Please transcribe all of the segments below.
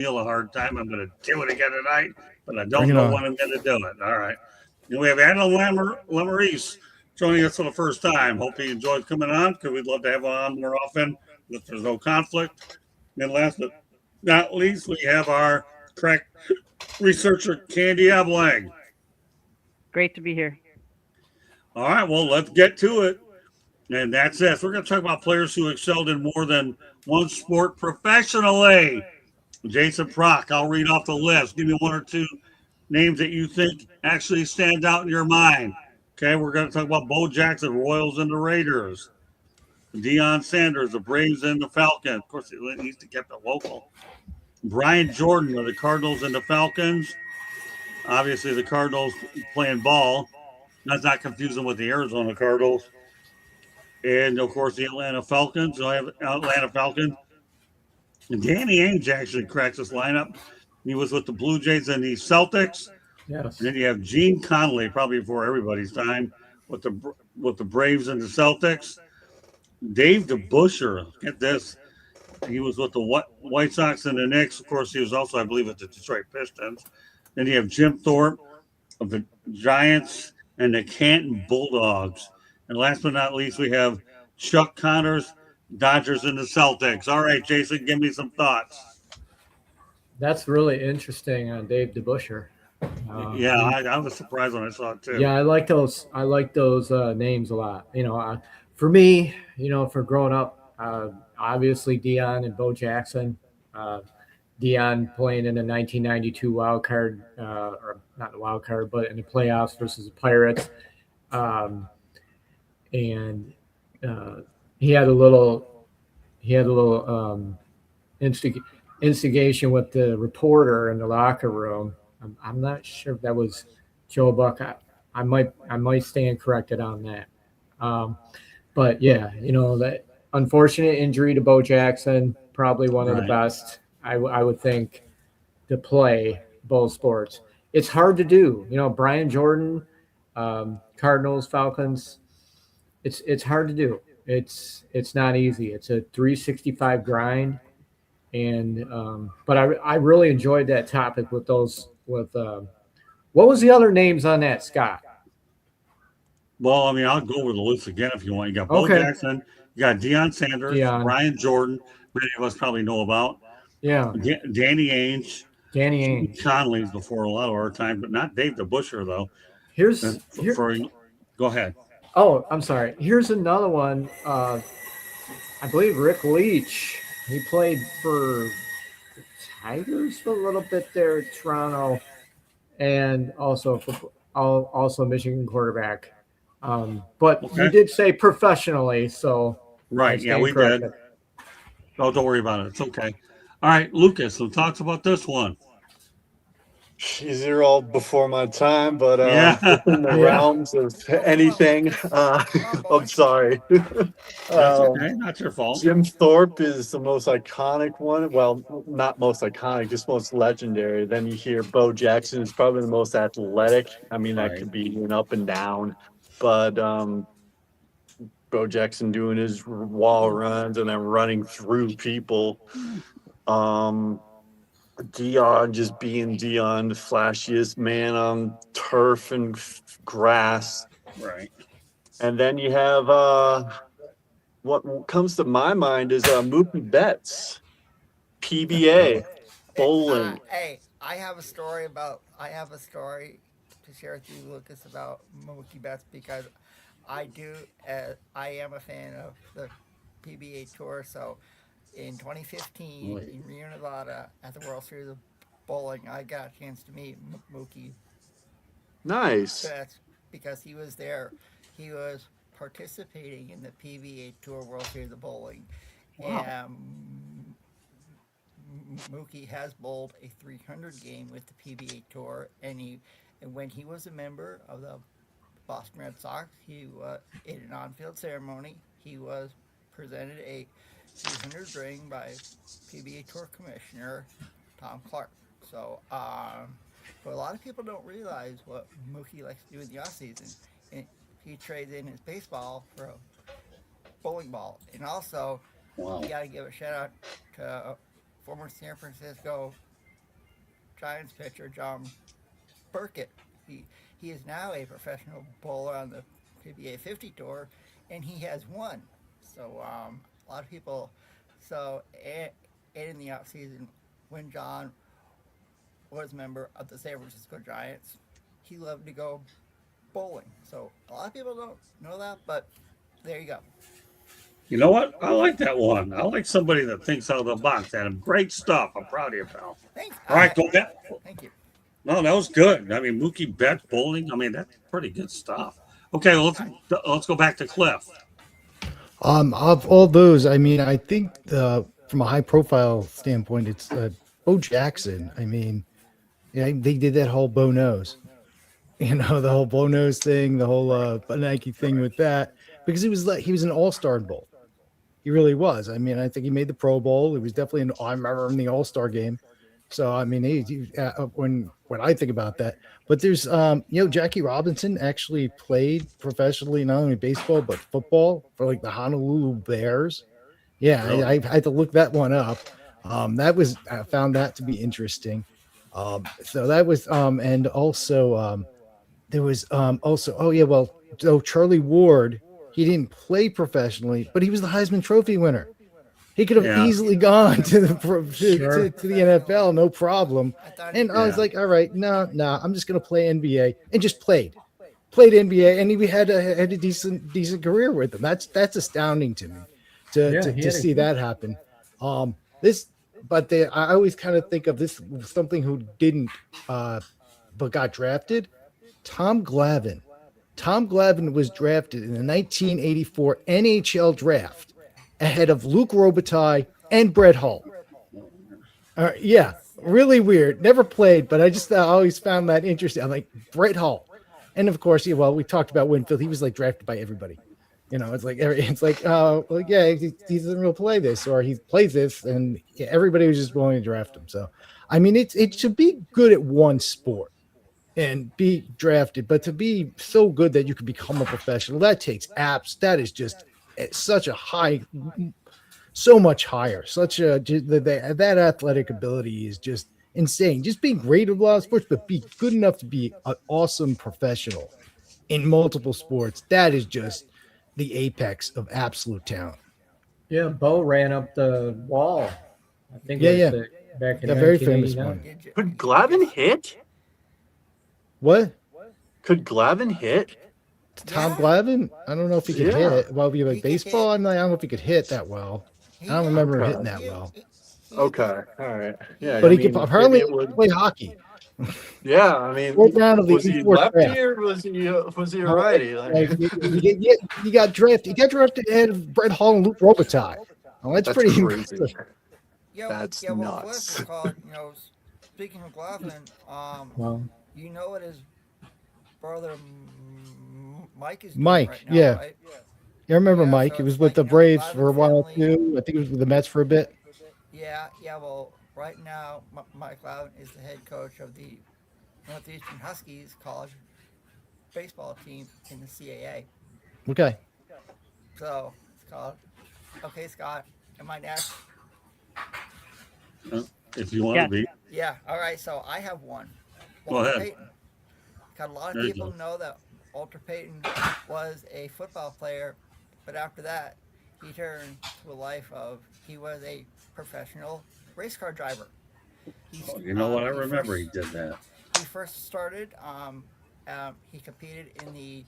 Neil a hard time. I'm going to do it again tonight, but I Bring don't it know on. when I'm going to do it. All right. And we have Adam Lamarice joining us for the first time. Hope he enjoys coming on because we'd love to have him on more often if there's no conflict. And last but not least, we have our crack researcher, Candy Ablang. Great to be here. All right, well, let's get to it. And that's it. So we're going to talk about players who excelled in more than one sport professionally. Jason Prock, I'll read off the list. Give me one or two names that you think actually stand out in your mind. Okay, we're going to talk about Bo Jackson, Royals and the Raiders. Deion Sanders, the Braves and the Falcons. Of course, he needs to keep it local. Brian Jordan of the Cardinals and the Falcons. Obviously, the Cardinals playing ball. That's not confusing with the Arizona Cardinals. And, of course, the Atlanta Falcons. So I have Atlanta Falcons. And Danny Ainge actually cracks this lineup. He was with the Blue Jays and the Celtics. Yes. And then you have Gene Conley, probably before everybody's time, with the Braves and the Celtics. Dave DeBusschere, get this, he was with the White Sox and the Knicks. Of course, he was also, I believe, at the Detroit Pistons. Then you have Jim Thorpe of the Giants and the Canton Bulldogs. And last but not least, we have Chuck Connors, Dodgers and the Celtics. All right, Jason, give me some thoughts. That's really interesting on Dave DeBusschere. Yeah, I was surprised when I saw it too. Yeah, I like those. I like those names a lot. For me, for growing up, obviously Deion and Bo Jackson. Deion playing in the 1992 wild card, or not the wild card, but in the playoffs versus the Pirates, and he had a little instigation with the reporter in the locker room. I'm not sure if that was Joe Buck. I might stand corrected on that. But yeah, that unfortunate injury to Bo Jackson, probably one of the best I would think to play both sports. It's hard to do. Brian Jordan, Cardinals, Falcons. It's hard to do. It's not easy. It's a 365 grind. And but I really enjoyed that topic with those what was the other names on that, Scott? Well, I mean, I'll go over the list again if you want. You got Bo Jackson, you got Deion Sanders, Brian Jordan, many of us probably know about. Yeah. Danny Ainge. Danny Ainge. Conley's before a lot of our time, but not Dave DeBusschere, though. Go ahead. Oh, I'm sorry. Here's another one. I believe Rick Leach. He played for the Tigers for a little bit there at Toronto, and also Michigan quarterback. But you did say professionally, so right. Yeah, we did. Oh, don't worry about it. It's okay. All right, Lucas. So talks about this one. These are all before my time, but within the realms of anything, I'm sorry. That's okay. Not your fault. Jim Thorpe is the most iconic one. Well, not most iconic, just most legendary. Then you hear Bo Jackson is probably the most athletic. I mean, that could be an up and down, but Bo Jackson doing his wall runs and then running through people. Deion just being Deion, the flashiest man on turf and grass. Right. And then you have what comes to my mind is Mookie Betts, PBA, bowling. Hey, I have a story to share with you, Lucas, about Mookie Betts because I am a fan of the PBA Tour, so in 2015 in Rio, Nevada, at the World Series of Bowling, I got a chance to meet Mookie. Nice. That's because he was there. He was participating in the PBA Tour World Series of Bowling. Wow. And Mookie has bowled a 300 game with the PBA Tour, and when he was a member of the Boston Red Sox, he in an on-field ceremony, he was presented a 300 ring by PBA Tour Commissioner Tom Clark. So, but a lot of people don't realize what Mookie likes to do in the off season. And he trades in his baseball for a bowling ball, and also you got to give a shout out to former San Francisco Giants pitcher John Burkett. He is now a professional bowler on the PBA 50 tour, and he has won. So a lot of people. So and in the off season, when John was a member of the San Francisco Giants, he loved to go bowling. So a lot of people don't know that, but there you go. You know what? I like that one. I like somebody that thinks out of the box. Adam, great stuff. I'm proud of you, pal. Thanks. All right, go back. Thank you. No, that was good. I mean, Mookie Betts bowling. I mean, that's pretty good stuff. Okay, well, let's go back to Cliff. Of all those, I mean, I think from a high profile standpoint, it's Bo Jackson. I mean, yeah, they did that whole Bo nose, the whole Bo nose thing, the whole Nike thing with that, because he was an all-star in bowl. He really was. I mean, I think he made the Pro Bowl. It was definitely I remember him in the All-Star game. So I mean, when I think about that, but there's Jackie Robinson actually played professionally not only baseball but football for like the Honolulu Bears. Yeah, Really? I had to look that one up. I found that to be interesting. So that was and also there was so Charlie Ward, he didn't play professionally, but he was the Heisman Trophy winner. He could have easily gone to the to the NFL, no problem. And I was like, all right, no, I'm just gonna play NBA, and just played NBA, and he had a decent career with him. That's astounding to me to see that happen. I always kind of think of this something who didn't but got drafted. Tom Glavine. Tom Glavine was drafted in the 1984 NHL draft ahead of Luke Robitaille and Brett Hull. Really weird. Never played, but I always found that interesting. I'm like, Brett Hull. And of course, we talked about Winfield. He was like drafted by everybody. He doesn't really play this, or he plays this, and everybody was just willing to draft him. So, I mean, it should be good at one sport and be drafted, but to be so good that you can become a professional, that takes apps. That is just such a high, so much higher. That athletic ability is just insane. Just being great at a lot of sports, but be good enough to be an awesome professional in multiple sports. That is just the apex of absolute talent. Yeah, Bo ran up the wall. I think back in the very famous one. Could Glavine hit? What? Could Glavine hit? Tom Glavine? I don't know if he could hit. Well, be like baseball. I don't know if he could hit that well. I don't remember him hitting that well. Okay, all right. Yeah, but he could apparently play hockey. Yeah, I mean, was he lefty or was he righty? He got drafted. He got drafted ahead of Brett Hull and Luke Robitaille. Well, that's pretty crazy. Impressive. That's nuts. Speaking of Glavine, you know what his brother Mike is doing right now, right? I remember Mike. He was with the Braves for a while too. I think he was with the Mets for a bit. Yeah. Well, right now, Mike Glavine is the head coach of the Northeastern Huskies college baseball team in the CAA. Okay. So it's called. Okay, Scott, am I next? If you want to be. Yeah. All right. So I have one. Go ahead. Payton. Because a lot of people know that Walter Payton was a football player, but after that, he turned to a life of he was a professional race car driver. You know what? I remember he did that. He first started. He competed in the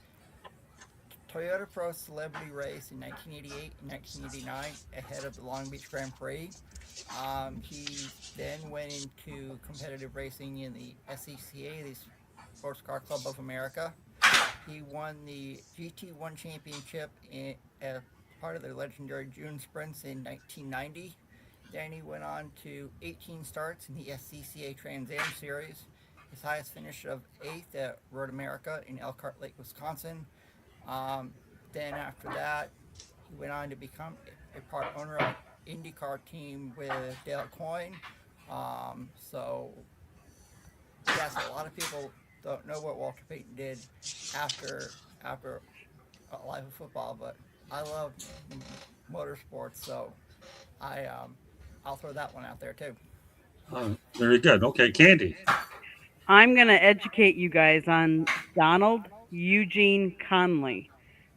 Toyota Pro Celebrity Race in 1988 and 1989 ahead of the Long Beach Grand Prix. He then went into competitive racing in the SCCA, the Sports Car Club of America. He won the GT1 championship as part of the legendary June sprints in 1990. Then he went on to 18 starts in the SCCA Trans Am Series. His highest finish of 8th at Road America in Elkhart Lake, Wisconsin. Then after that, he went on to become a part owner of IndyCar team with Dale Coyne. So a lot of people don't know what Walter Payton did after a life of football, but I love motorsports, so I'll throw that one out there too. Very good. Okay, Candy. I'm going to educate you guys on Donald Eugene Conley.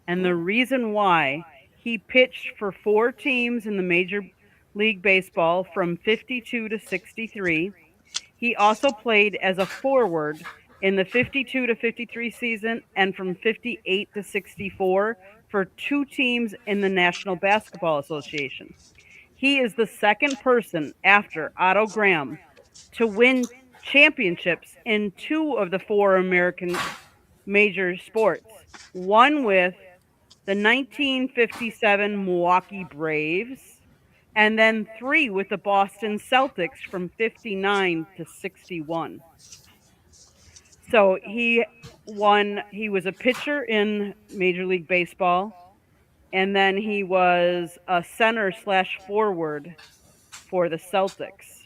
And the reason why he pitched for 4 teams in the Major League Baseball from 52 to 63. He also played as a forward in the 52 to 53 season and from 58 to 64 for 2 teams in the National Basketball Association. He is the second person after Otto Graham to win championships in 2 of the 4 American major sports. One with the 1957 Milwaukee Braves, and then 3 with the Boston Celtics from 59 to 61. So he was a pitcher in Major League Baseball, and then he was a center slash forward for the Celtics.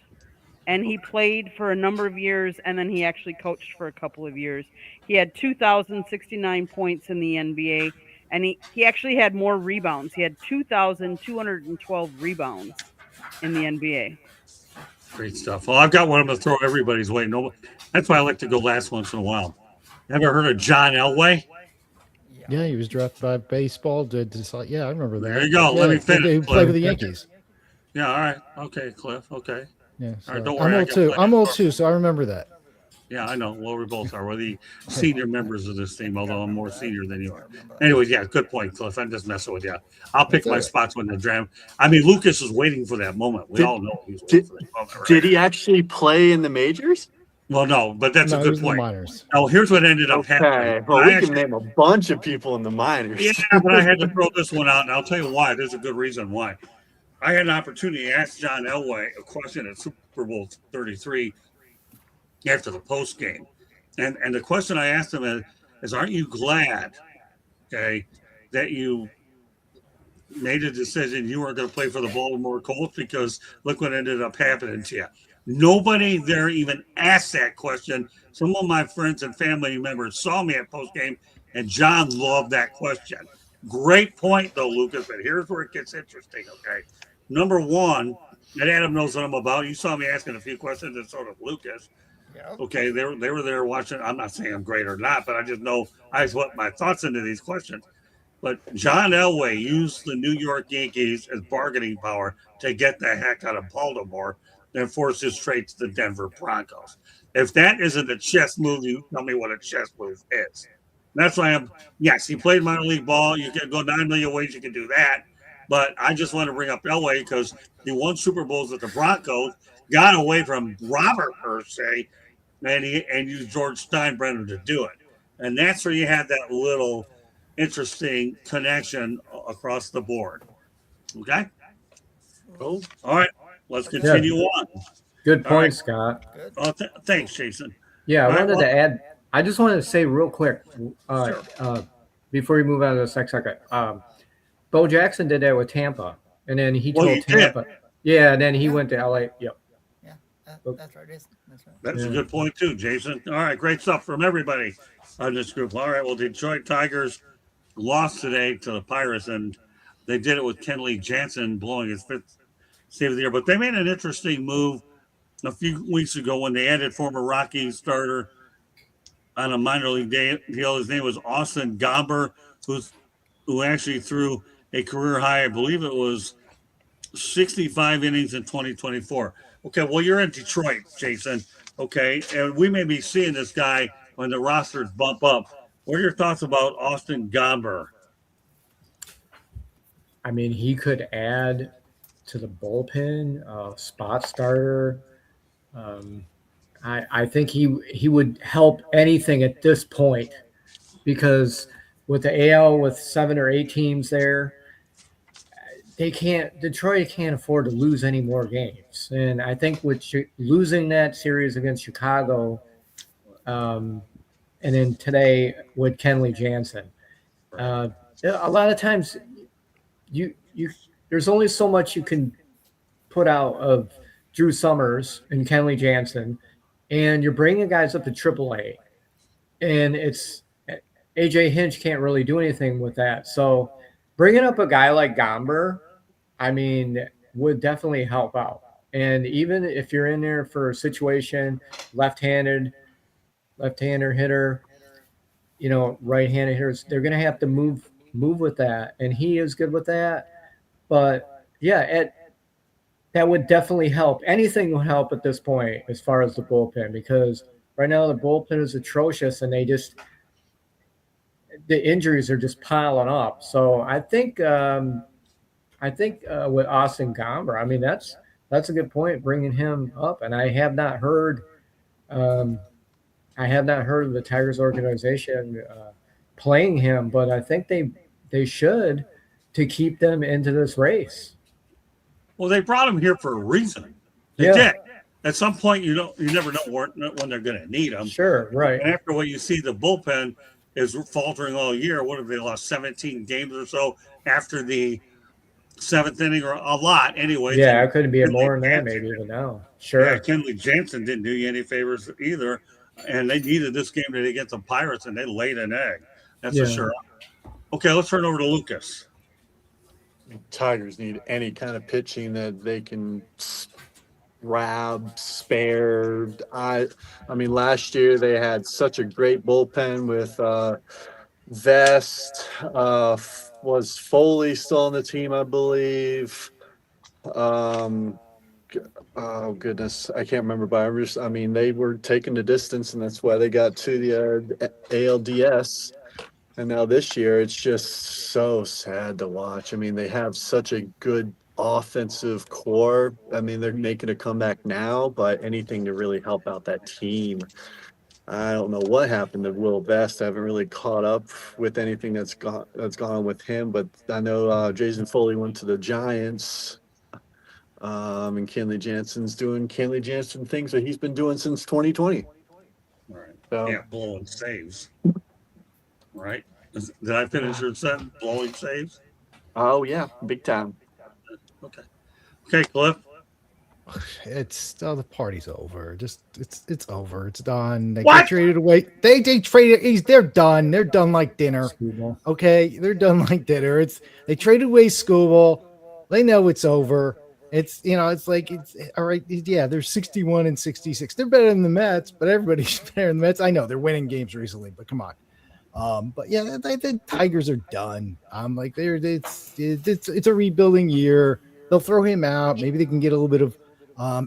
And he played for a number of years, and then he actually coached for a couple of years. He had 2,069 points in the NBA, and he actually had more rebounds. He had 2,212 rebounds in the NBA. Great stuff. Well, I've got one I'm going to throw everybody's way. No, that's why I like to go last once in a while. Ever heard of John Elway? Yeah, he was drafted by baseball. Yeah, I remember that. There you go. Yeah, Let me finish. He played with the Yankees. Yeah, all right. Okay, Cliff. Okay. Yeah, so All right, don't worry, I'm old too. I'm old too, so I remember that. Yeah, I know. Well, we both are. We're the senior members of this team, although I'm more senior than you are. Anyway, yeah, good point, Cliff. I'm just messing with you. I'll pick my spots when the draft. I mean, Lucas is waiting for that moment. We all know he's waiting for that moment. Right? Did he actually play in the majors? Well, no, but that's a good point. Minors. Oh, here's what ended up happening. Well, we can name a bunch of people in the minors. Yeah, but I had to throw this one out, and I'll tell you why. There's a good reason why. I had an opportunity to ask John Elway a question at Super Bowl 33 after the post game. And the question I asked him is aren't you glad, okay, that you made a decision you weren't going to play for the Baltimore Colts, because look what ended up happening to you. Nobody there even asked that question. Some of my friends and family members saw me at post game, and John loved that question. Great point, though, Lucas, but here's where it gets interesting, okay? Number one, and Adam knows what I'm about. You saw me asking a few questions, and so did Lucas. Yep. Okay, they were there watching. I'm not saying I'm great or not, but I just know I put my thoughts into these questions. But John Elway used the New York Yankees as bargaining power to get the heck out of Baltimore and force his trade to the Denver Broncos. If that isn't a chess move, you tell me what a chess move is. That's why yes, he played minor league ball. You can go 9 million ways you can do that. But I just want to bring up Elway because he won Super Bowls with the Broncos, got away from Robert per se, and used George Steinbrenner to do it. And that's where you had that little interesting connection across the board. Okay? Cool. All right. Let's continue on. Good point, right. Scott. Thanks, Jason. Yeah, All I right, wanted to add. I just wanted to say real quick before we move on to the next second. Bo Jackson did that with Tampa, and then he told Tampa. Yeah, and then he went to LA. Yep. Yeah, that's right. That's right. That's a good point too, Jason. All right, great stuff from everybody on this group. All right, well, Detroit Tigers lost today to the Pirates, and they did it with Kenley Jansen blowing his 5th save of the year. But they made an interesting move a few weeks ago when they added former Rocky starter on a minor league deal. His name was Austin Gomber, who actually threw a career high, I believe it was 65 innings in 2024. Okay, well, you're in Detroit, Jason. Okay, and we may be seeing this guy when the rosters bump up. What are your thoughts about Austin Gomber? I mean, he could add to the bullpen, spot starter. I think he would help anything at this point, because with the AL with 7 or 8 teams there, Detroit can't afford to lose any more games. And I think with losing that series against Chicago, and then today with Kenley Jansen, a lot of times there's only so much you can put out of Drew Summers and Kenley Jansen, and you're bringing guys up to AAA, and it's AJ Hinch can't really do anything with that. So bringing up a guy like Gomber, I mean, would definitely help out. And even if you're in there for a situation, left-hander hitter, right-handed hitters, they're going to have to move with that, and he is good with that. But yeah, that would definitely help. Anything would help at this point as far as the bullpen, because right now the bullpen is atrocious, and the injuries are just piling up. So I think with Austin Gomber, I mean that's a good point, bringing him up. And um, I have not heard of the Tigers organization playing him, but I think they should, to keep them into this race. Well, they brought him here for a reason. They Yeah. did. At some point, you never know when they're going to need him. Sure, right. And after what you see, the bullpen is faltering all year. What have they lost? 17 games or so after the seventh inning, or a lot, anyways. Yeah, And it could be Kenley more than that, Jansen- maybe even now. Yeah, Sure. Kenley Jansen didn't do you any favors either, and they needed this game to get the Pirates, and they laid an egg. That's for Yeah. sure. Okay, let's turn over to Lucas. Tigers need any kind of pitching that they can grab, spare. I mean, last year they had such a great bullpen with Vest. Was Foley still on the team, I believe? Oh goodness, I can't remember. But I mean, they were taking the distance, and that's why they got to the ALDS. And now this year, it's just so sad to watch. I mean, they have such a good offensive core. I mean, they're making a comeback now, but anything to really help out that team. I don't know what happened to Will Vest. I haven't really caught up with anything that's gone on with him, but I know Jason Foley went to the Giants. And Kenley Jansen's doing Kenley Jansen things that he's been doing since 2020. Right. So, Yeah, blowing saves. Right? Did I finish your sentence? Blowing saves? oh yeah, big time. Okay. Okay, Cliff. It's the party's over. Just it's over. It's done. They What? get traded away. They traded. They're done. They're done like dinner. Screwball. Okay, they're done like dinner. They traded away Scooble. They know it's over. It's it's like it's all right. Yeah, they're 61 and 66. They're better than the Mets, but everybody's better than the Mets. I know they're winning games recently, but come on. But yeah, the Tigers are done. Like it's a rebuilding year. They'll throw him out. Maybe they can get a little bit of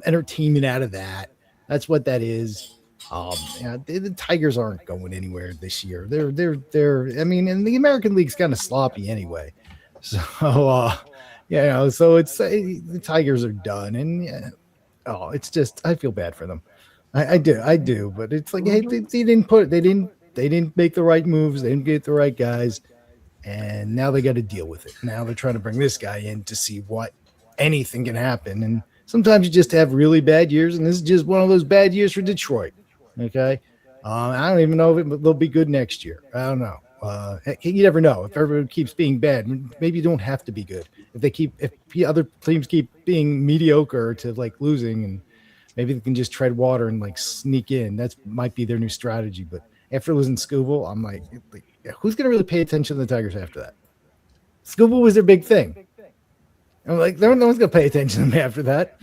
entertainment out of that. That's what that is. Yeah, the Tigers aren't going anywhere this year. They're. I mean, and the American League's kind of sloppy anyway. So so it's the Tigers are done, and it's just I feel bad for them. I do, but it's like hey, they didn't make the right moves. They didn't get the right guys, and now they got to deal with it. Now they're trying to bring this guy in to see what anything can happen. And sometimes you just have really bad years, and this is just one of those bad years for Detroit. Okay, I don't even know if they'll be good next year. I don't know. You never know. If everyone keeps being bad, maybe you don't have to be good. If the other teams keep being mediocre to like losing, and maybe they can just tread water and like sneak in. That might be their new strategy. But after losing Scooble, I'm like, who's going to really pay attention to the Tigers after that? Scooble was their big thing. I'm like, no one's going to pay attention to them after that.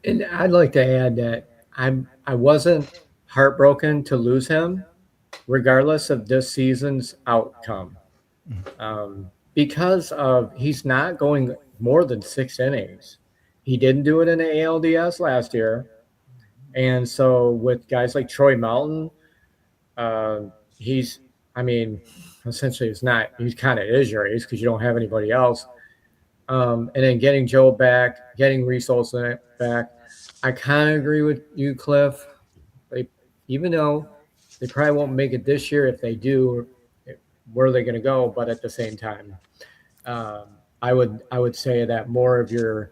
And I'd like to add that I wasn't heartbroken to lose him, regardless of this season's outcome, because of he's not going more than 6 innings. He didn't do it in the ALDS last year, and so with guys like Troy Melton, essentially he's kind of is your ace because you don't have anybody else. And then getting Joe back, getting Reese Olson back, I kind of agree with you, Cliff. Even though they probably won't make it this year, if they do, where are they going to go? But at the same time, I would say that more of your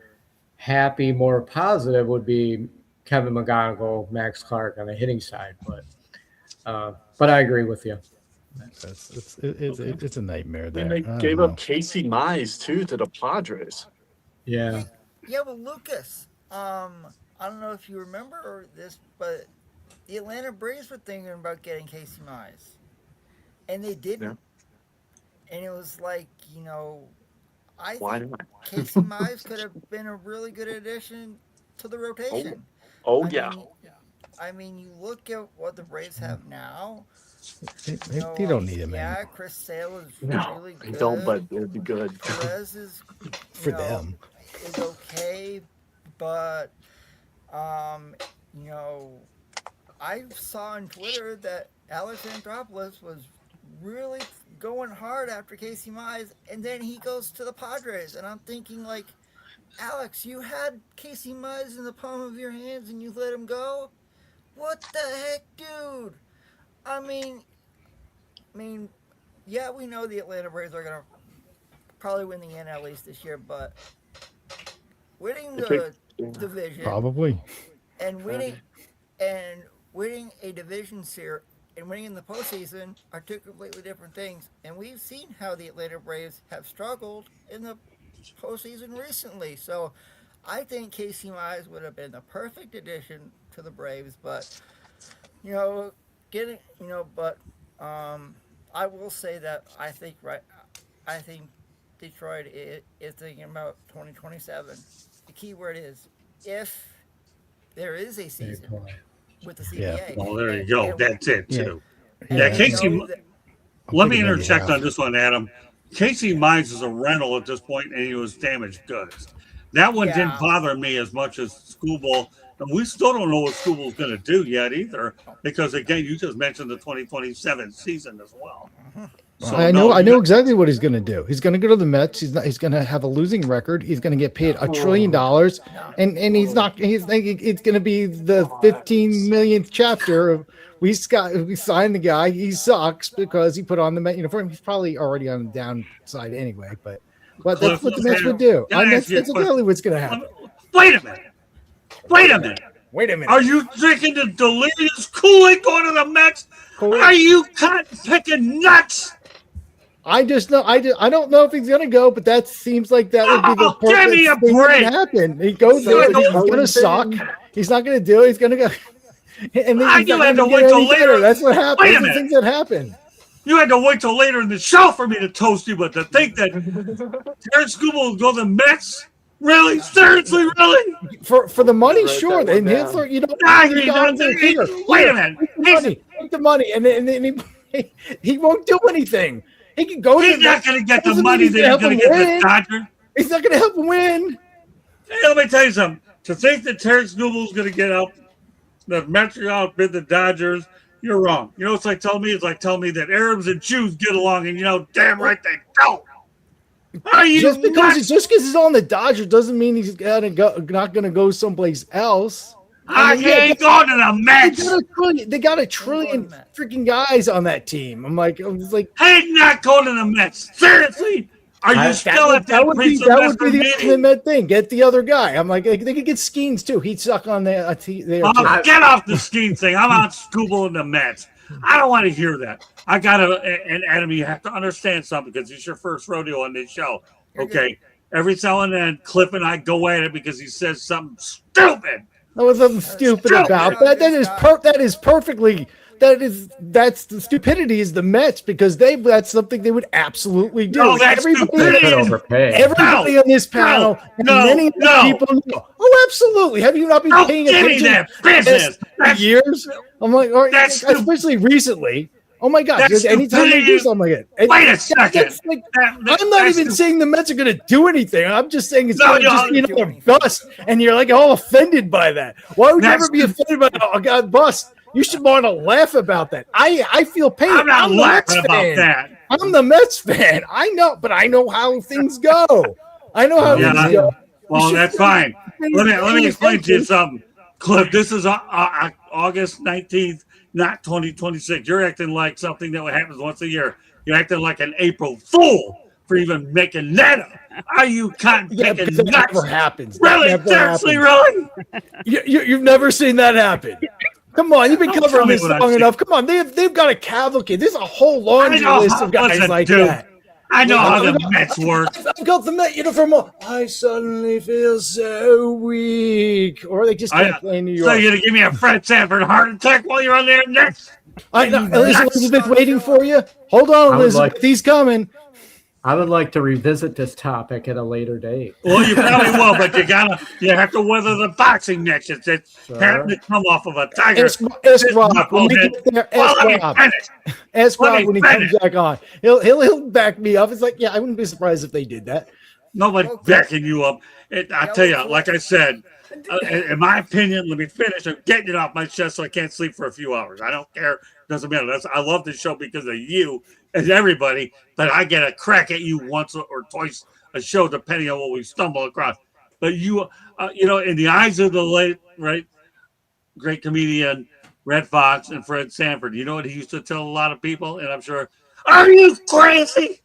happy, more positive would be Kevin McGonigal, Max Clark on the hitting side. But I agree with you. It's a nightmare there. And they gave up Casey Mize too to the Padres. Yeah. Yeah, well, Lucas, I don't know if you remember this, but the Atlanta Braves were thinking about getting Casey Mize, and they didn't. Yeah. And it was like, I Why think not? Casey Mize could have been a really good addition to the rotation. Oh I yeah. mean, I mean, you look at what the Braves have now. They don't need him Yeah, anymore Chris Sale is No, really I good. don't, but it'd be good. Perez is for them. is okay, but you know, I saw on Twitter that Alex Anthopoulos was really going hard after Casey Mize, and then he goes to the Padres, and I'm thinking like, Alex, you had Casey Mize in the palm of your hands and you let him go? What the heck, dude? I mean, yeah, we know the Atlanta Braves are gonna probably win the NL East this year, but winning the division Probably. and winning a division series and winning in the postseason are two completely different things. And we've seen how the Atlanta Braves have struggled in the postseason recently. So I think Casey Mize would have been the perfect addition to the Braves. But I will say that I think Detroit is thinking about 2027. The key word is if there is a season with the CBA. Yeah. Well, there you go. That's it too. And Casey. Let me interject Yeah. on this one, Adam. Casey Mize is a rental at this point, and he was damaged goods. That one didn't Yeah. bother me as much as Scooble. And we still don't know what Scooble's going to do yet either, because again, you just mentioned the 2027 season as well. So, I know exactly what he's going to do. He's going to go to the Mets. He's going to have a losing record. He's going to get paid $1 trillion, and he's not. It's going to be the 15 millionth chapter of we signed the guy. He sucks because he put on the Met uniform. He's probably already on the downside anyway. But that's what the Mets would do. That's exactly what's going to happen. Wait a minute. Wait a minute. Are you drinking the delirious Kool-Aid going to the Mets? Are you picking nuts? I just know. I don't know if he's gonna go, but that seems like that would be the give me a perfect thing that break. would happen. He goes there, but he's gonna suck. He's not gonna do it. He's gonna go, and then he's You not had gonna to wait get till any later. better. That's what happens. Wait a Those are minute. things that happen. You had to wait till later in the show for me to toast you, but to think that Terrence Scooble will go to the Mets? Really? Seriously, really? For the money, Write sure. that one And he'll down. throw, you know, Wait a minute. take the money, and then he won't do anything. He can go. He's not going to get the money that he's going to get the Dodgers. He's not going to help him win. Hey, let me tell you something. To think that Terrence Scooble is going to get out, the Mets are going to outbid the Dodgers, you're wrong. You know, it's like telling me that Arabs and Jews get along, and damn right they don't. Are you Just because he's on the Dodgers doesn't mean he's not gonna go someplace else. I ain't going to the Mets. They got a trillion freaking guys on that team. I'm like, He's not going to the Mets. Seriously? Are you still at that would be pre-semester the meeting? ultimate thing. Get the other guy. I'm like, they could get Skeens too. He'd suck on there. Get off the scheme thing. I'm on Scooble and the Mets. I don't want to hear that. I got an enemy. You have to understand something because it's your first rodeo on this show. Okay. Every now and then, Cliff and I go at it because he says something stupid. There was something stupid about that. That's the stupidity is the Mets because that's something they would absolutely do. No, that's stupidity. Everybody on this panel and many other people know. Oh, absolutely. Have you not been paying attention that business. for years? I'm like, especially recently. Oh my God! Anytime they do something like it, wait a second. I'm not even saying the Mets are going to do anything. I'm just saying it's going to just be another bust, and you're like all offended by that. Why would you ever be offended by God bust? You should want to laugh about that. I feel pain. I'm not laughing about that. I'm the Mets fan. I know, but I know how things go. I know how things go. Well, that's fine. Let me explain to you something, Cliff. This is August 19th. Not 2026. You're acting like something that happens once a year. You're acting like an April Fool for even making that up. Are you picking because nuts? that never happens. Really? Seriously, really? You've never seen that happen. Come on, you've been covering this long enough. Come on, they've got a cavalcade. There's a whole laundry list of guys like that. I know how the Mets work. I've got the Met uniform on. I suddenly feel so weak. Or they just can't play in New York. So you're going to give me a Fred Sanford heart attack while you're on there next? I know. Elizabeth waiting for you. Hold on, Elizabeth. He's coming. I would like to revisit this topic at a later date. Well, you probably will, but you have to weather the boxing matches that Sure. happen to come off of a tiger. Ask Rob when we get there. Well, Ask let me Rob. finish. Ask Let Rob me when he finish. comes back on. He'll back me up. It's like, yeah, I wouldn't be surprised if they did that. Nobody's Okay. backing you up. I tell you, like I said, in my opinion, let me finish. I'm getting it off my chest so I can't sleep for a few hours. I don't care. Doesn't matter. I love this show because of you and everybody, but I get a crack at you once or twice a show, depending on what we stumble across. But you know, in the eyes of the late, great comedian Red Fox and Fred Sanford, you know what he used to tell a lot of people? And I'm sure, are you crazy?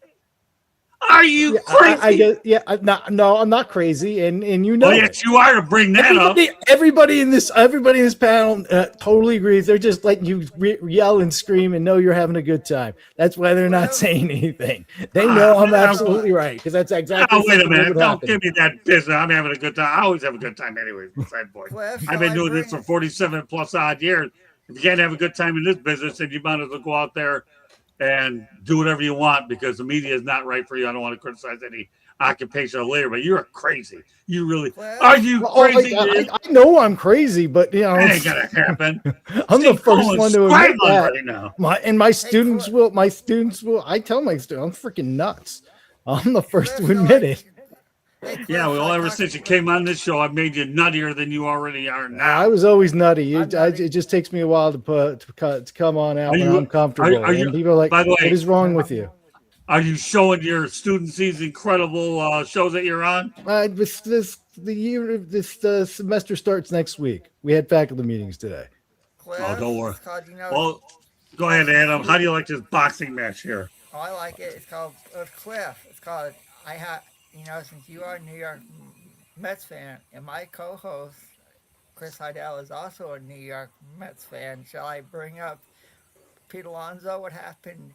Are you crazy? I guess, I'm not crazy, and you know. Well, yes, you are to bring that up. Everybody in this panel totally agrees. They're just letting you yell and scream and know you're having a good time. That's why they're not saying anything. They know I'm absolutely right because that's exactly. Oh, wait a minute! Don't give me that business. I'm having a good time. I always have a good time, anyways. Besides, boy, I've been doing this for 47 plus odd years. If you can't have a good time in this business, then you might as well go out there and do whatever you want because the media is not right for you. I don't want to criticize any occupational labor, but you're crazy. You really are. You crazy? I know I'm crazy, but you know it ain't gonna happen. I'm the first one to admit that. Right now. My students will. I tell my students, I'm freaking nuts. I'm the first to admit it. Yeah, well, ever since you came on this show, I've made you nuttier than you already are now. I was always nutty. It just takes me a while to come on out when I'm comfortable. And people are like, by the way, what is wrong with you? Are you showing your students these incredible shows that you're on? The semester starts next week. We had faculty meetings today. Oh, don't worry. Well, go ahead, Adam. How do you like this boxing match here? Oh, I like it. It's called Cliff. It's called since you are a New York Mets fan, and my co-host, Chris Heidel, is also a New York Mets fan, shall I bring up Pete Alonso? What happened?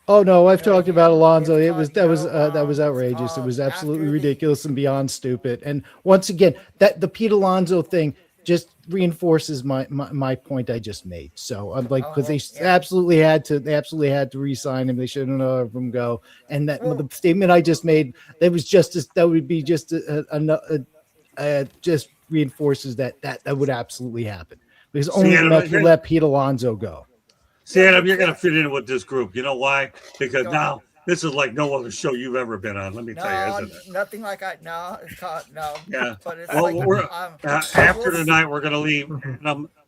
Oh no, I've talked about Alonso. That was outrageous. It was absolutely ridiculous and beyond stupid. And once again, that the Pete Alonso thing just reinforces my point I just made. So I'm like, because they absolutely had to re-sign him. They shouldn't have him go. And that the statement I just made, that would be just just reinforces that would absolutely happen because only the Mets will let Pete Alonso go. See, Adam, you're going to fit in with this group. You know why? Because now this is like no other show you've ever been on. Let me tell you, isn't it? Nothing like that. No, it's called no. Yeah. But it's after tonight, we're going to leave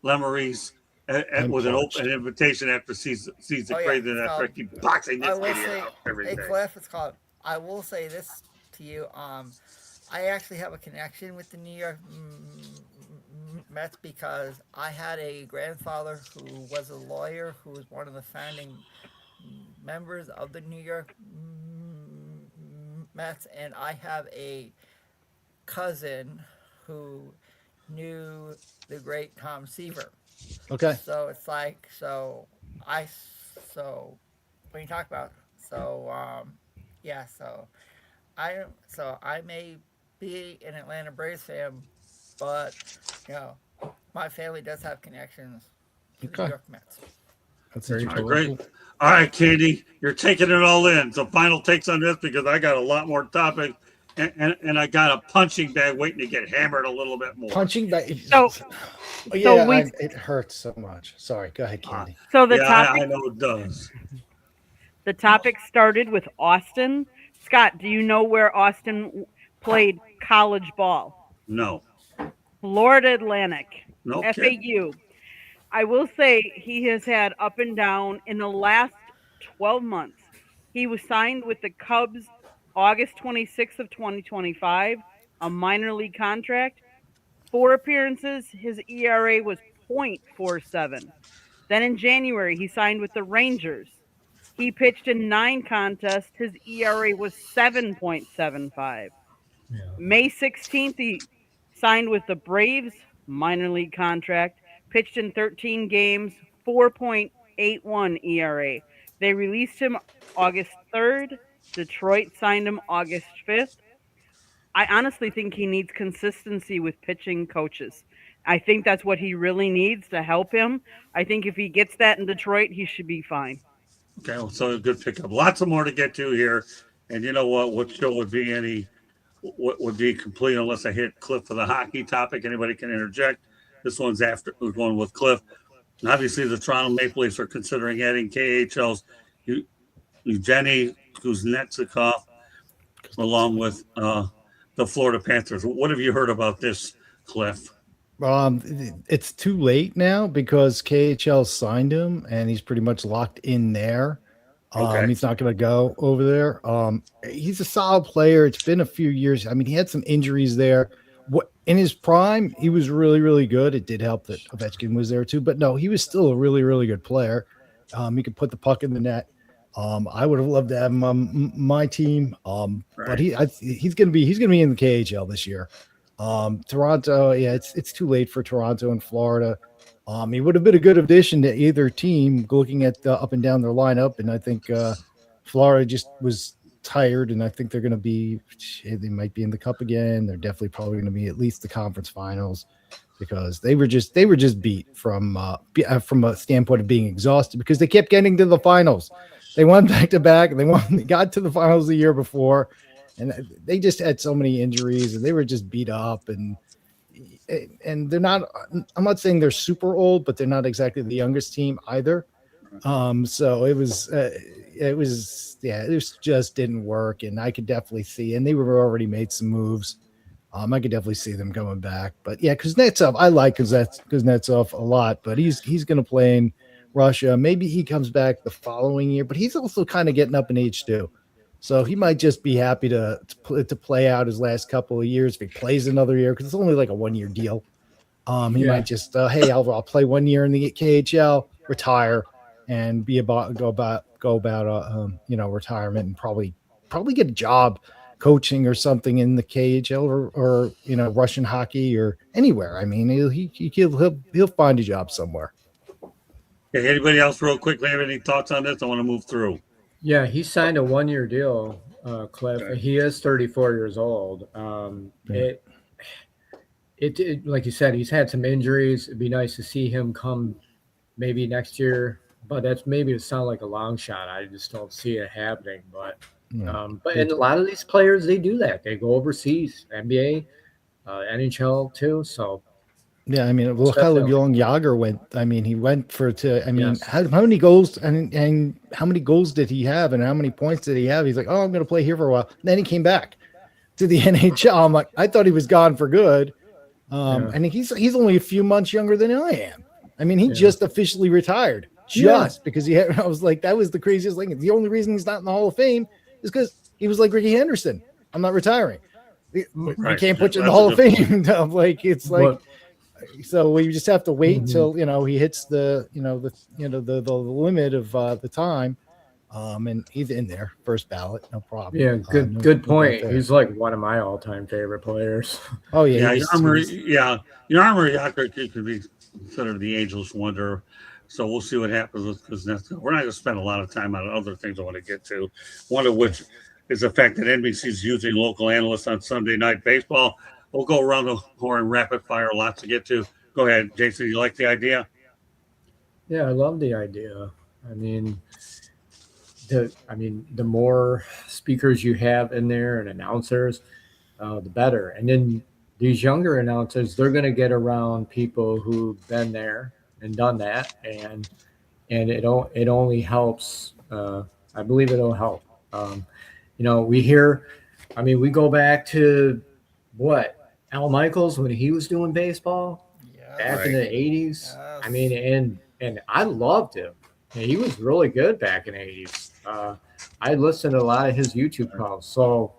Lemarie's with an invitation after sees the crazy that freaking boxing. I will say, hey Cliff, it's called. I will say this to you. I actually have a connection with the New York Mets because I had a grandfather who was a lawyer who was one of the founding members of the New York Mets, and I have a cousin who knew the great Tom Seaver. Okay. So it's like when you talk about I may be an Atlanta Braves fan, but my family does have connections to the New York Mets. That's very great. All right, Katie, you're taking it all in. So final takes on this because I got a lot more topics and I got a punching bag waiting to get hammered a little bit more. Punching bag. It hurts so much. Sorry, go ahead, Katie. So the topic, I know it does. The topic started with Austin. Scott, do you know where Austin played college ball? No. Florida Atlantic. No FAU. kidding. I will say he has had up and down in the last 12 months. He was signed with the Cubs August 26th of 2025, a minor league contract. 4 appearances, his ERA was .47. Then in January, he signed with the Rangers. He pitched in 9 contests. His ERA was 7.75. Yeah. May 16th, he signed with the Braves, minor league contract. Pitched in 13 games, 4.81 ERA. They released him August 3rd. Detroit signed him August 5th. I honestly think he needs consistency with pitching coaches. I think that's what he really needs to help him. I think if he gets that in Detroit, he should be fine. Okay, well, so a good pickup. Lots of more to get to here. And you know what show would be what would be complete unless I hit Cliff for the hockey topic. Anybody can interject. This one's after we're going with Cliff. And obviously, the Toronto Maple Leafs are considering adding KHL's Evgeny Kuznetsov along with the Florida Panthers. What have you heard about this, Cliff? It's too late now because KHL signed him and he's pretty much locked in there. Okay. He's not going to go over there. He's a solid player. It's been a few years. I mean, he had some injuries there. In his prime, he was really, really good. It did help that Ovechkin was there too, but no, he was still a really, really good player. He could put the puck in the net. I would have loved to have him on my team. But he's going to be in the KHL this year. Toronto, yeah, it's too late for Toronto and Florida. He would have been a good addition to either team looking at up and down their lineup. And I think Florida just was tired, and I think they're going to be, they might be in the cup again. They're definitely probably going to be at least the conference finals because they were just beat from a standpoint of being exhausted because they kept getting to the finals. They won back to back and they got to the finals the year before, and they just had so many injuries and they were just beat up and they're not, I'm not saying they're super old, but they're not exactly the youngest team either. So it just didn't work, and I could definitely see, and they were already made some moves. I could definitely see them coming back, but yeah, Kuznetsov, I like Kuznetsov a lot, but he's going to play in Russia. Maybe he comes back the following year, but he's also kind of getting up in age too. So he might just be happy to play out his last couple of years if he plays another year because it's only like a 1-year deal. He might just hey, I'll play 1 year in the KHL, retire, and go about retirement and probably get a job coaching or something in the KHL or Russian hockey or anywhere. I mean, he'll find a job somewhere. Okay, anybody else real quickly have any thoughts on this? I want to move through. Yeah, he signed a 1-year deal, Cliff. Okay. He is 34 years old. It like you said, he's had some injuries. It'd be nice to see him come maybe next year, but that's maybe it sound like a long shot. I just don't see it happening. But and a lot of these players, they do that. They go overseas, NBA, NHL too. So yeah, I mean, look how long Yager went. I mean, he went Yes. how many goals and how many goals did he have and how many points did he have? He's like, oh, I'm going to play here for a while. And then he came back to the NHL. I'm like, I thought he was gone for good. And he's only a few months younger than I am. I mean, he just officially retired because I was like, that was the craziest thing. The only reason he's not in the Hall of Fame is because he was like Ricky Henderson. I'm not retiring. We can't put you in the Hall of Fame. I'm like, it's like. So we just have to wait until he hits the limit of the time, and he's in there first ballot, no problem. Yeah, good point. He's like one of my all-time favorite players. Oh yeah, Jaromir Jagr could be considered the ageless wonder. So we'll see what happens with Kuznetsov. We're not going to spend a lot of time on other things I want to get to. One of which is the fact that NBC is using local analysts on Sunday Night Baseball. We'll go around the horn rapid fire, lots to get to. Go ahead, Jason. You like the idea? Yeah, I love the idea. I mean, the more speakers you have in there and announcers, the better. And then these younger announcers, they're going to get around people who've been there and done that, and it only helps. I believe it'll help. We go back to what? Al Michaels when he was doing baseball back in the 80s. Yes. I mean, and I loved him. He was really good back in the 80s. I listened to a lot of his YouTube calls. So,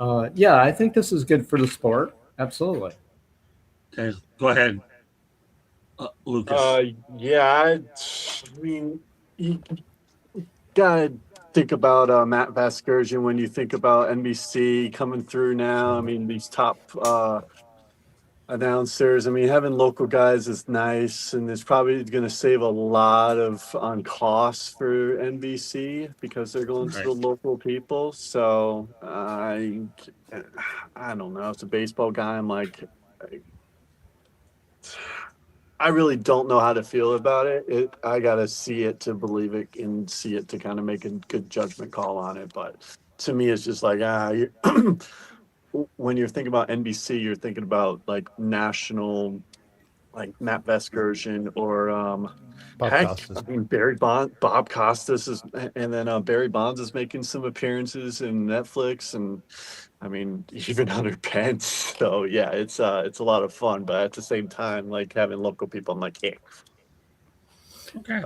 I think this is good for the sport. Absolutely. Okay, go ahead, Lucas. I mean, you gotta think about Matt Vasgersian when you think about NBC coming through now. I mean, these top announcers. I mean, having local guys is nice, and it's probably going to save a lot on costs for NBC because they're going to the local people. So I don't know. As a baseball guy, I'm like, I really don't know how to feel about it. I got to see it to believe it and see it to kind of make a good judgment call on it. But to me, it's just like when you're thinking about NBC, you're thinking about like national, like Matt Vescursion or Bob heck, Costas. I mean Bob Costas is, and then Barry Bonds is making some appearances in Netflix, and I mean even Hunter Pence. So yeah, it's a lot of fun, but at the same time, like having local people, I'm like, hey. Okay.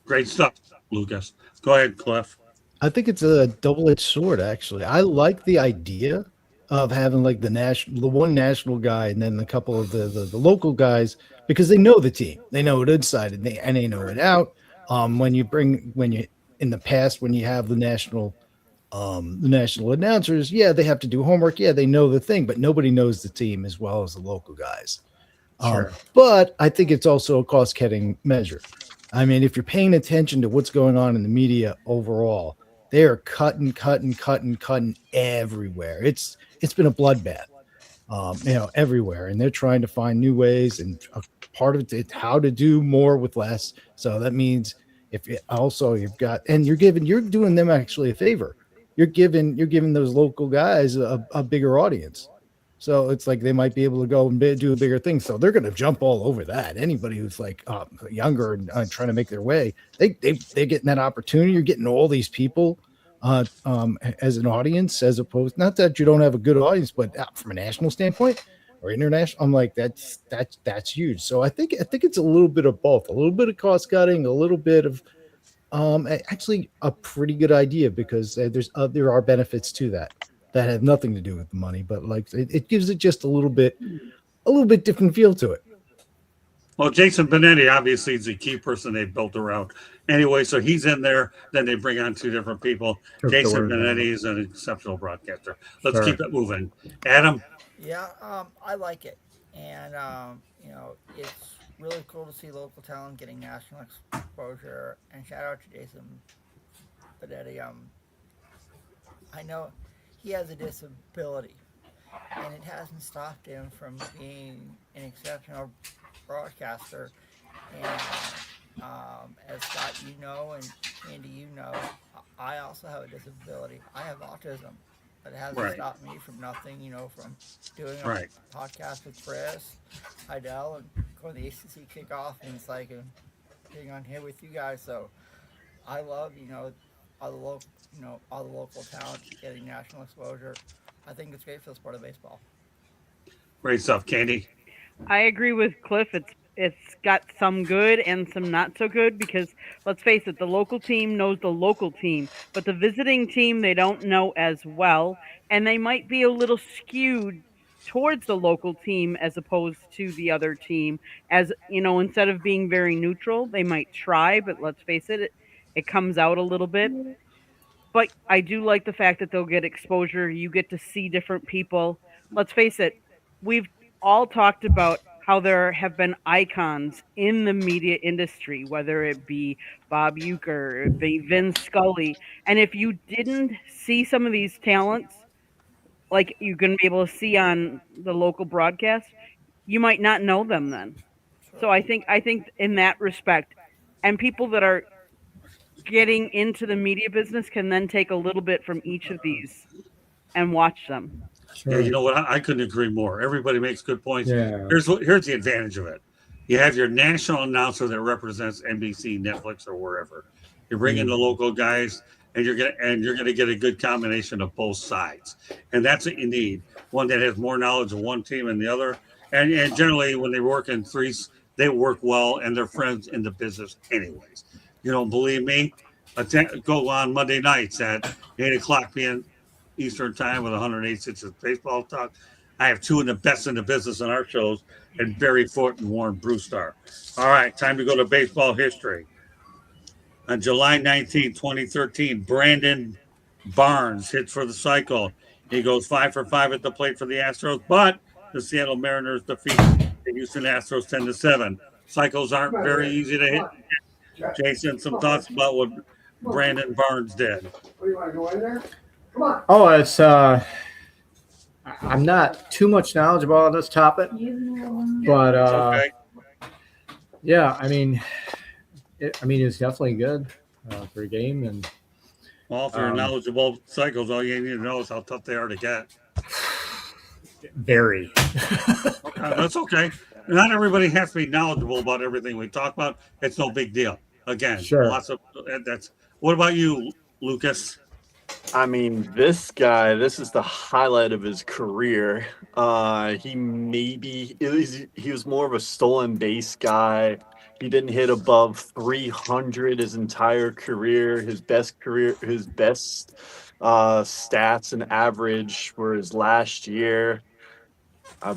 Great stuff, Lucas. Go ahead, Cliff. I think it's a double-edged sword, actually. I like the idea of having like the one national guy and then a couple of the local guys, because they know the team, they know it inside and they know it out. When you in the past, when you have the national announcers, yeah, they have to do homework. Yeah, they know the thing, but nobody knows the team as well as the local guys. Sure. But I think it's also a cost-cutting measure. I mean, if you're paying attention to what's going on in the media overall, they are cutting everywhere. It's been a bloodbath, everywhere, and they're trying to find new ways. And a part of it, how to do more with less. So that means you're doing them actually a favor. You're giving those local guys a bigger audience. So it's like they might be able to go and do a bigger thing. So they're going to jump all over that. Anybody who's like younger and trying to make their way, they're getting that opportunity. You're getting all these people as an audience, as opposed, not that you don't have a good audience, but from a national standpoint or international, I'm like, that's huge. So I think it's a little bit of both, a little bit of cost cutting, a little bit of actually a pretty good idea, because there are benefits to that have nothing to do with the money, but like it gives it just a little bit different feel to it. Well, Jason Benetti obviously is a key person they built around. Anyway, so he's in there. Then they bring on two different people. Jason Benetti is an exceptional broadcaster. Let's keep it moving. Adam? Yeah, I like it. And, it's really cool to see local talent getting national exposure. And shout out to Jason Benetti. I know he has a disability, and it hasn't stopped him from being an exceptional broadcaster. And as Scott, and Andy, I also have a disability. I have autism, but it hasn't stopped me from nothing. From doing a podcast with Chris, Heidel, and going to the ACC kickoff, and it's like being on here with you guys. So I love all the local talent getting national exposure. I think it's great for the sport of baseball. Great stuff, Candy. I agree with Cliff. It's got some good and some not so good, because let's face it, the local team knows the local team, but the visiting team they don't know as well, and they might be a little skewed towards the local team as opposed to the other team. As instead of being very neutral, they might try, but let's face it, it comes out a little bit. But I do like the fact that they'll get exposure. You get to see different people. Let's face it, we've all talked about how there have been icons in the media industry, whether it be Bob Uecker, it be Vin Scully. And if you didn't see some of these talents, like you're going to be able to see on the local broadcast, you might not know them then. So I think in that respect, and people that are getting into the media business can then take a little bit from each of these and watch them. Sure. Yeah, you know what? I couldn't agree more. Everybody makes good points. Yeah. Here's the advantage of it. You have your national announcer that represents NBC, Netflix, or wherever. You bring in the local guys, and you're gonna get a good combination of both sides. And that's what you need. One that has more knowledge of one team and the other. And generally, when they work in threes, they work well, and they're friends in the business anyways. You don't believe me? Go on Monday nights at 8 o'clock p.m. Eastern Time with 108.6 Baseball Talk. I have two of the best in the business on our shows, and Barry Fort and Warren Brewstar. All right, time to go to baseball history. On July 19, 2013, Brandon Barnes hits for the cycle. He goes 5 for 5 at the plate for the Astros, but the Seattle Mariners defeat the Houston Astros 10-7. Cycles aren't very easy to hit. Jason, some thoughts about what Brandon Barnes did? You want to go in there? Come on. Oh, it's I'm not too much knowledgeable on this topic, but Okay. yeah, I mean, it's definitely good for a game, and Well, if you're knowledgeable about cycles, all you need to know is how tough they are to get. Very. Okay, that's okay. Not everybody has to be knowledgeable about everything we talk about. It's no big deal. Again, Sure. lots of that's. What about you, Lucas? I mean, this guy, this is the highlight of his career. He was more of a stolen base guy. He didn't hit above 300 his entire career. His best stats and average were his last year. I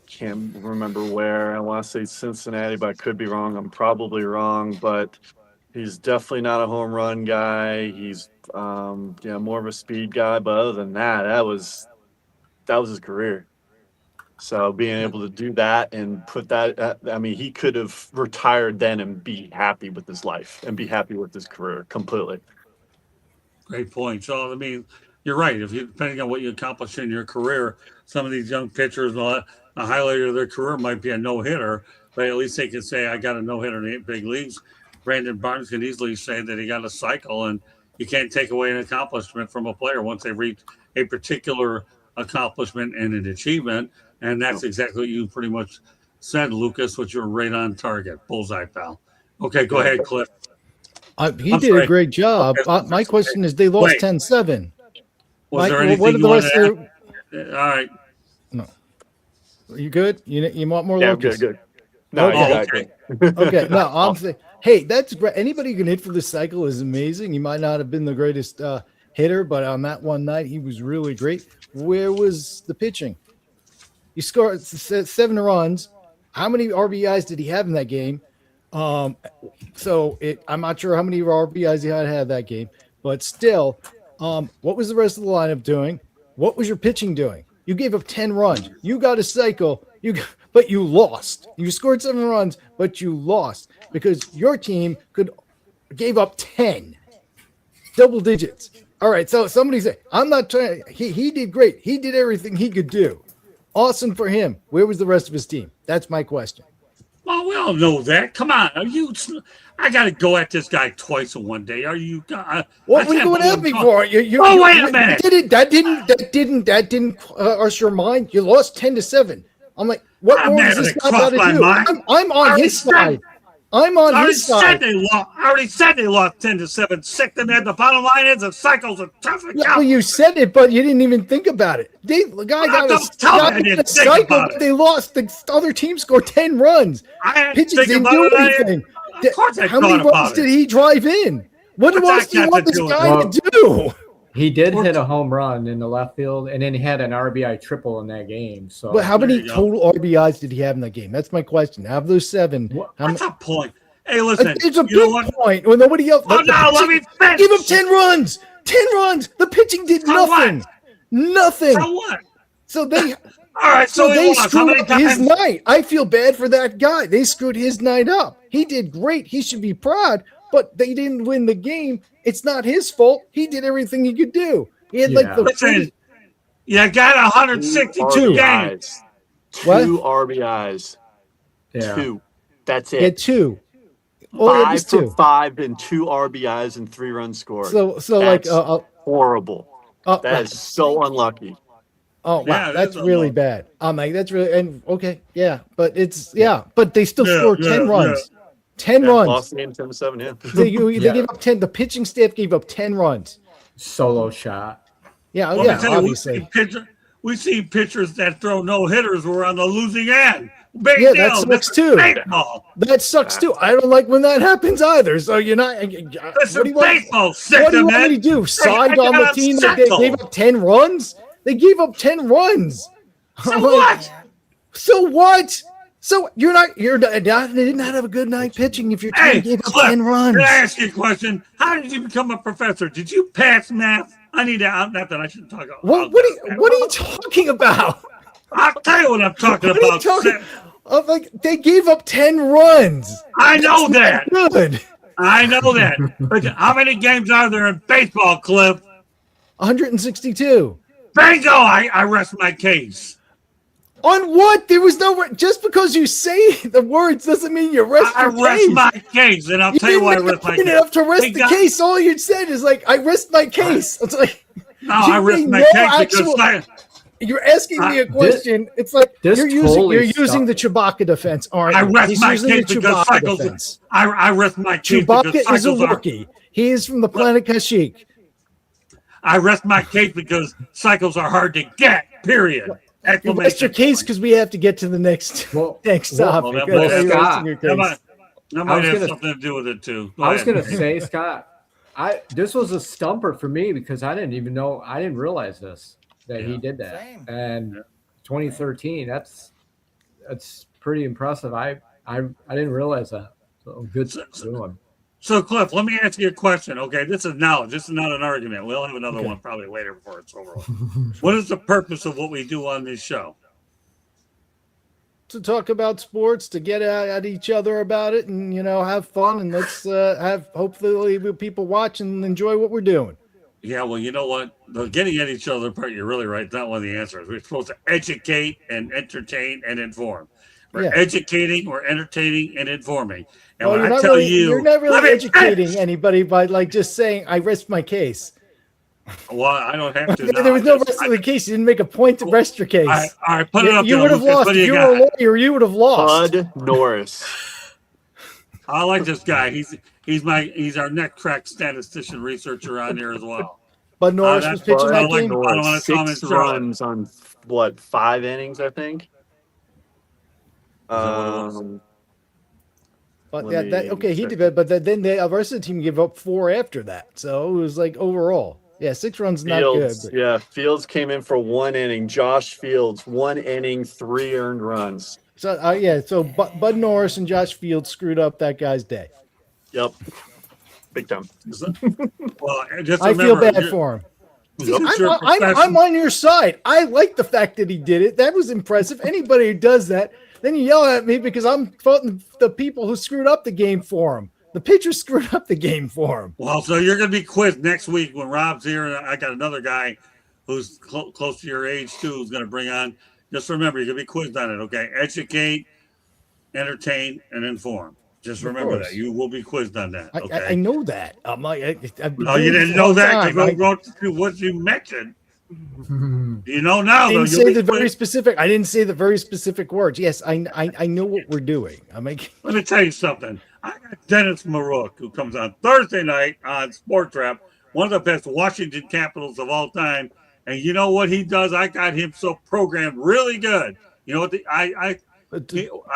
can't remember where. I want to say Cincinnati, but I could be wrong. I'm probably wrong, but he's definitely not a home run guy. He's more of a speed guy. But other than that, that was his career. So being able to do that and put that, he could have retired then and be happy with his life and be happy with his career completely. Great point. So, you're right. Depending on what you accomplish in your career, some of these young pitchers, a highlight of their career might be a no-hitter, but at least they can say, I got a no-hitter in the big leagues. Brandon Barnes can easily say that he got a cycle, and you can't take away an accomplishment from a player once they reach a particular accomplishment and an achievement. And that's exactly what you pretty much said, Lucas, which you're right on target. Bullseye, pal. Okay, go ahead, Cliff. He did a great job. My question is, they lost 10-7. Was there anything you wanted to add? All right. No. Are you good? You want more? Yeah, Lucas? good. No, okay. Okay. No, I'm saying, hey, that's great. Anybody who can hit for the cycle is amazing. He might not have been the greatest hitter, but on that one night, he was really great. Where was the pitching? He scored 7 runs. How many RBIs did he have in that game? I'm not sure how many RBIs he had that game, but still, what was the rest of the lineup doing? What was your pitching doing? You gave up 10 runs. You got a cycle. But you lost. You scored 7 runs, but you lost because your team gave up 10, double digits. All right. So somebody say, I'm not trying. He did great. He did everything he could do. Awesome for him. Where was the rest of his team? That's my question. Well, we all know that. Come on. I got to go at this guy twice in one day. Are you? What were you going at me for? Wait a minute. That didn't cross your mind. You lost 10-7. I'm like, what more does this guy got to do? I'm on his side. I'm on his side. I already said they lost 10-7. Sick them at the bottom line is the cycles are tough. Well, you said it, but you didn't even think about it. The guy got a cycle, but they lost. The other team scored 10 runs. Pitching didn't do anything. How many runs did he drive in? What else do you want this guy to do? He did hit a home run in the left field, and then he had an RBI triple in that game. So, but how many total RBIs did he have in that game? That's my question. Out of those 7, what's a point? Hey, listen, it's a big point when nobody else. Oh, no, let me finish. Give him 10 runs. 10 runs. The pitching did nothing. Nothing. So what? So they. All right, so they screwed up his night. I feel bad for that guy. They screwed his night up. He did great. He should be proud, but they didn't win the game. It's not his fault. He did everything he could do. He had Listen, you got 162 games. 2 RBIs. Yeah. 2. That's it. He had 2. 5 for 5 and 2 RBIs and 3 runs scored. So that's horrible. That is so unlucky. Oh wow, that's really bad. I'm like, that's really but but they still scored 10 runs. 10 runs. Lost the game 10-7. Yeah. They gave up 10. The pitching staff gave up 10 runs. Solo shot. Yeah, obviously. We see pitchers that throw no hitters who are on the losing end. That sucks too. That sucks too. I don't like when that happens either. So you're not. What do you want me to do? Side on the team that they gave up 10 runs? They gave up 10 runs. So what? So what? So they did not have a good night pitching if your team gave up 10 runs. Can I ask you a question? How did you become a professor? Did you pass math? I need to, not that I shouldn't talk about. What are you talking about? I'll tell you what I'm talking about. Like they gave up 10 runs. I know that. Good. I know that. But how many games are there in baseball, Cliff? 162. Bingo! I rest my case. On what? There was no just because you say the words doesn't mean you rest I your rest case. my case, and I'll tell you why I rest my case. Enough to rest the case. All you said is like, I rest my case. It's like, no, I rest my case because you're asking me a question. It's like you're using the Chewbacca defense, aren't you? I rest my case because Cycles. I rest my case Chewbacca because is a rookie. He is from the planet Kashyyyk. I rest my case because cycles are hard to get. Period. You rest your case because we have to get to the next topic. That might have something to do with it too. I was going to say, Scott, this was a stumper for me because I didn't realize that he did that. Same. And 2013, that's pretty impressive. I didn't realize that. So good to do him. So, Cliff, let me ask you a question. Okay, this is knowledge. This is not an argument. We'll have another one probably later before it's over. What is the purpose of what we do on this show? To talk about sports, to get at each other about it, and have fun, and let's have hopefully people watch and enjoy what we're doing. Yeah, well, you know what? The getting at each other part, you're really right. That's not one of the answers. We're supposed to educate and entertain and inform. We're educating, we're entertaining, and informing. And when I tell you, you're not really educating anybody by like just saying, I rest my case. Well, I don't have to. There was no rest of the case. You didn't make a point to rest your case. I put it up. You would have lost. If you were a lawyer, you would have lost. Bud Norris. I like this guy. He's our neck crack statistician researcher on there as well. Bud Norris was pitching that game. I don't want to comment 6 runs on 5 innings, I think. But he did that. But then the rest of the team gave up 4 after that. So it was like overall, 6 runs not good. But. Yeah, Fields came in for 1 inning. Josh Fields 1 inning, 3 earned runs. So so Bud Norris and Josh Fields screwed up that guy's day. Yep, big time. Well, I feel bad for him. I'm on your side. I like the fact that he did it. That was impressive. Anybody who does that. Then you yell at me because I'm faulting the people who screwed up the game for him. The pitcher screwed up the game for him. Well, so you're going to be quizzed next week when Rob's here. And I got another guy who's close to your age, too, who's going to bring on. Just remember, you're going to be quizzed on it, okay? Educate, entertain, and inform. Just remember that. You will be quizzed on that, okay? I know that. No, you didn't know that because I wrote what you mentioned. You know now. I didn't say the very specific words. Yes, I know what we're doing. Let me tell you something. I got Dennis Marook, who comes on Thursday night on Sport Trap, one of the best Washington Capitals of all time. And you know what he does? I got him so programmed really good. You know what? I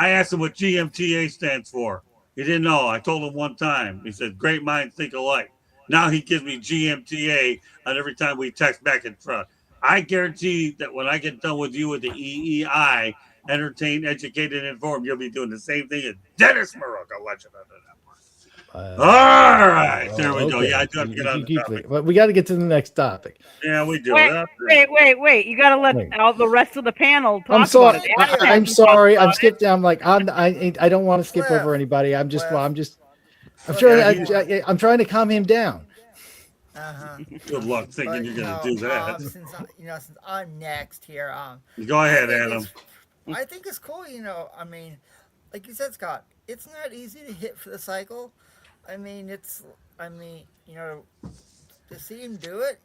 asked him what GMTA stands for. He didn't know. I told him one time. He said, "Great minds think alike." Now he gives me GMTA on every time we text back and front. I guarantee that when I get done with you with the EEI, entertain, educate, and inform, you'll be doing the same thing as Dennis Marook. I'll let you know that. All right, there we go. Yeah, I do have to get on the topic. But we got to get to the next topic. Yeah, we do. Wait. You got to let all the rest of the panel talk. I'm sorry. About it. I'm sorry. I'm skipped down. I don't want to skip over anybody. I'm trying to calm him down. Good luck thinking you're going to do that. Since I'm next here, go ahead, Adam. I think it's cool. I mean, like you said, Scott, it's not easy to hit for the cycle. I mean, to see him do it,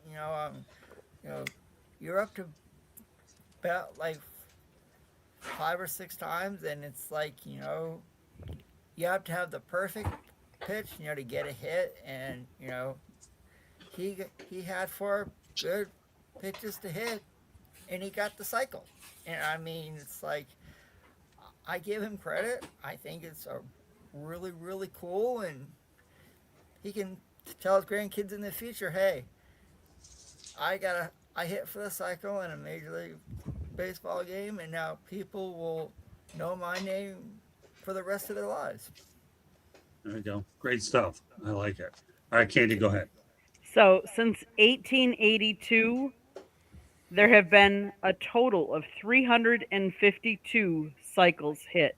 you're up to about like 5 or 6 times, and it's like you have to have the perfect pitch, to get a hit, and he had 4 good pitches to hit, and he got the cycle. And I mean, it's like, I give him credit. I think it's a really, really cool, and he can tell his grandkids in the future, hey, I hit for the cycle in a Major League Baseball game, and now people will know my name for the rest of their lives. There you go. Great stuff. I like it. All right, Candy, go ahead. So since 1882, there have been a total of 352 cycles hit.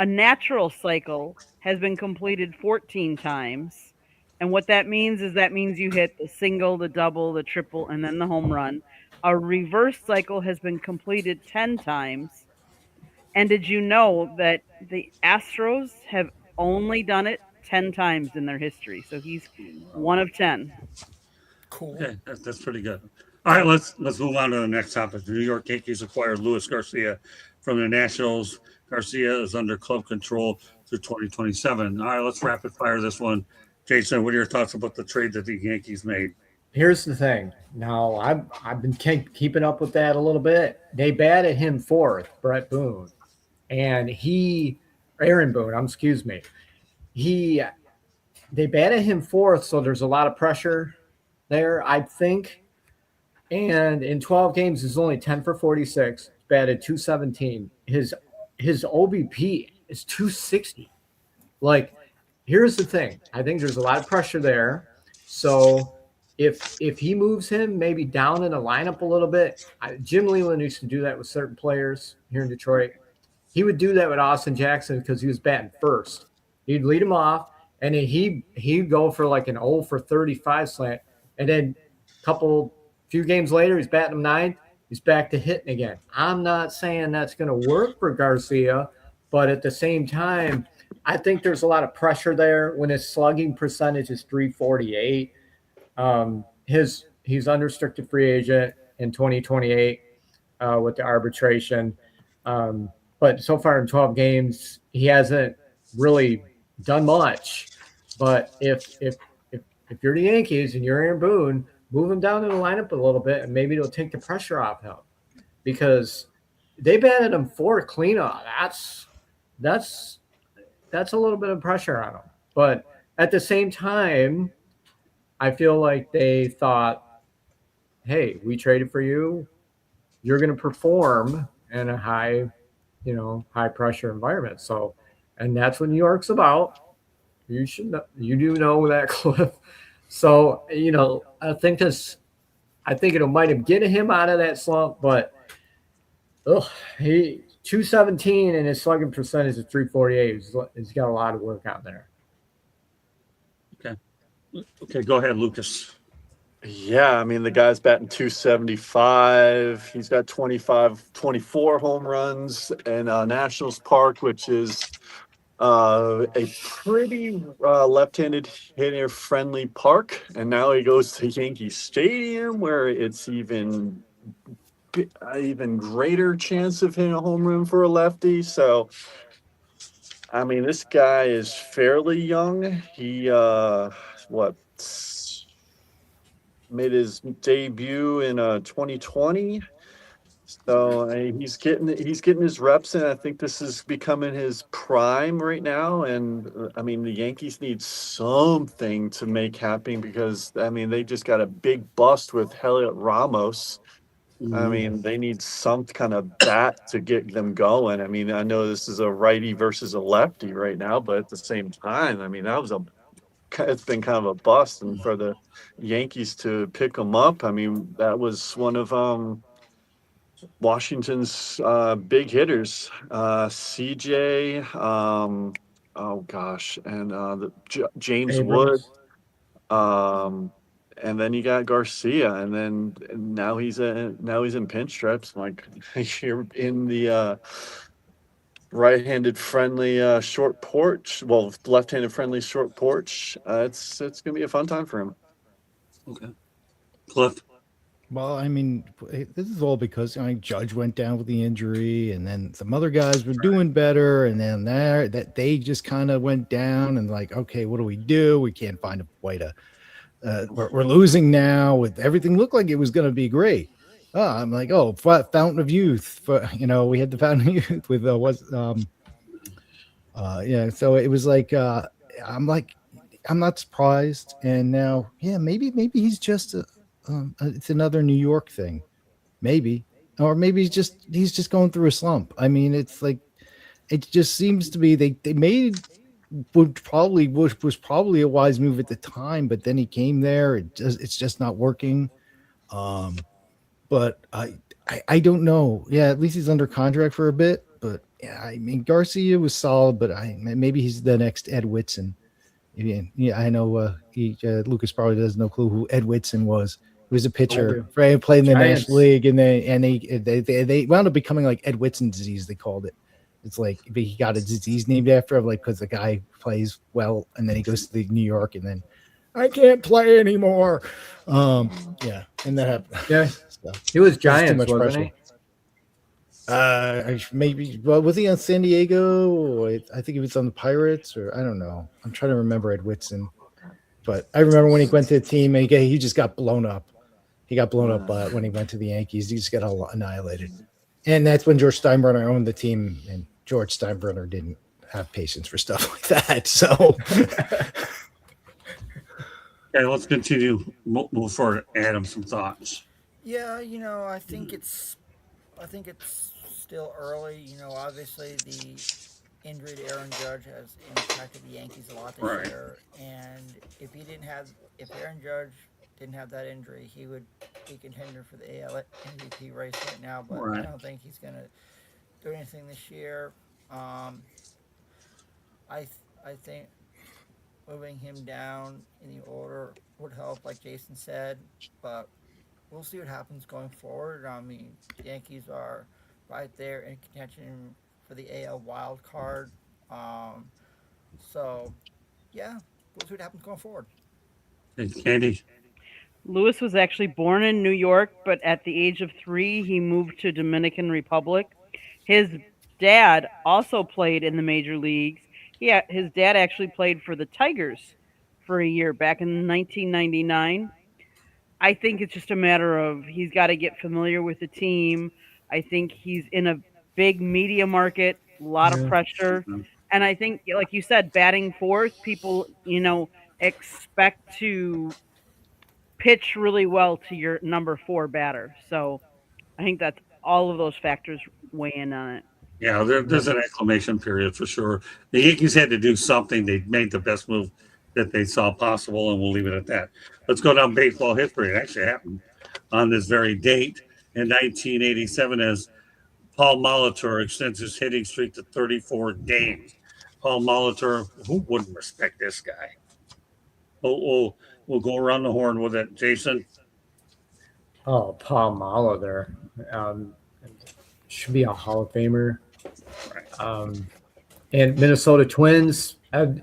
A natural cycle has been completed 14 times, And what that means is you hit the single, the double, the triple, and then the home run. A reverse cycle has been completed 10 times. And did you know that the Astros have only done it 10 times in their history? So he's one of 10. Cool. Okay, that's pretty good. All right, let's move on to the next topic. The New York Yankees acquired Luis Garcia from the Nationals. Garcia is under club control through 2027. All right, let's rapid fire this one. Jason, what are your thoughts about the trade that the Yankees made? Here's the thing. Now, I've been keeping up with that a little bit. They batted him fourth, Brett Boone, and Aaron Boone. Excuse me. They batted him fourth, so there's a lot of pressure there, I think. And in 12 games, he's only 10 for 46, batted 217. His OBP is 260. Like, here's the thing. I think there's a lot of pressure there. So if he moves him maybe down in the lineup a little bit, Jim Leland used to do that with certain players here in Detroit. He would do that with Austin Jackson because he was batting first. He'd lead him off, and then he'd go for like an 0 for 35 slant, and then few games later, he's batting him ninth. He's back to hitting again. I'm not saying that's going to work for Garcia, but at the same time, I think there's a lot of pressure there when his slugging percentage is 348. He's unrestricted free agent in 2028 with the arbitration. But so far in 12 games, he hasn't really done much. But if you're the Yankees and you're Aaron Boone, move him down in the lineup a little bit, and maybe it'll take the pressure off him, because they batted him for cleanup. That's a little bit of pressure on him. But at the same time, I feel like they thought, hey, we traded for you. You're going to perform in a high pressure environment. So, and that's what New York's about. You do know that, Cliff. So, I think it might have get him out of that slump, but he 217 and his slugging percentage is 348. He's got a lot of work out there. Okay, go ahead, Lucas. Yeah, I mean, the guy's batting 275. He's got 24 home runs in Nationals Park, which is a pretty left-handed hitter-friendly park. And now he goes to Yankee Stadium, where it's even greater chance of hitting a home run for a lefty. So, I mean, this guy is fairly young. He made his debut in 2020. So he's getting his reps in. I think this is becoming his prime right now. And I mean, the Yankees need something to make happen, because I mean, they just got a big bust with Heliot Ramos. I mean, they need some kind of bat to get them going. I mean, I know this is a righty versus a lefty right now, but at the same time, I mean, it's been kind of a bust. And for the Yankees to pick them up, I mean, that was one of Washington's big hitters, CJ, and James Wood, and then you got Garcia, and now he's in pinstripes, like here in the right-handed friendly short porch. Well, left-handed friendly short porch. It's gonna be a fun time for him. Okay, Cliff. Well, I mean, this is all because Judge went down with the injury, and then some other guys were doing better, and then they just kind of went down, and like, okay, what do? We can't find a way to. We're losing now. With everything looked like it was going to be great. I'm like, fountain of youth. We had the fountain of youth with So it was like, I'm not surprised, and now, maybe he's just it's another New York thing, maybe, or maybe he's just going through a slump. I mean, it's like, it just seems to be they made was probably a wise move at the time, but then he came there. It's just not working. But I don't know. Yeah, at least he's under contract for a bit. But yeah, I mean, Garcia was solid, but maybe he's the next Ed Whitson. Yeah, I know. Lucas probably doesn't know clue who Ed Whitson was. He was a I pitcher, do. right? Played in the Giants. National League, and they wound up becoming like Ed Whitson disease. They called it. It's like he got a disease named after him, like because the guy plays well, and then he goes to New York, and then I can't play anymore. Yeah, and that happened. Yeah, So, he was there's too Giants, much wasn't pressure. he? Maybe. Well, was he on San Diego? I think he was on the Pirates, or I don't know. I'm trying to remember Ed Whitson, but I remember when he went to the team, and he just got blown up. He got blown up when he went to the Yankees. He just got annihilated, and that's when George Steinbrenner owned the team, and George Steinbrenner didn't have patience for stuff like that. So, Okay, let's continue. Move forward. Adam, some thoughts. Yeah, I think it's still early. Obviously the injury to Aaron Judge has impacted the Yankees a lot this Right. year, and if Aaron Judge didn't have that injury, he would be contender for the AL MVP race right now. But Right. I don't think he's gonna do anything this year. I think moving him down in the order would help, like Jason said, but we'll see what happens going forward. I mean, the Yankees are right there in contention for the AL wild card. So, yeah, we'll see what happens going forward. Hey, Candy. Lewis was actually born in New York, but at the age of 3, he moved to Dominican Republic. His dad also played in the major leagues. His dad actually played for the Tigers for a year back in 1999. I think it's just a matter of he's got to get familiar with the team. I think he's in a big media market, a lot of Yeah. pressure. And I think, like you said, batting fourth, people, expect to pitch really well to your number 4 batter. So I think that's all of those factors weigh in on it. Yeah, there's an acclimation period for sure. The Yankees had to do something. They made the best move that they saw possible, and we'll leave it at that. Let's go down baseball history. It actually happened on this very date in 1987 as Paul Molitor extends his hitting streak to 34 games. Paul Molitor, who wouldn't respect this guy? We'll go around the horn with it. Jason? Oh, Paul Molitor. Should be a Hall of Famer. And Minnesota Twins, at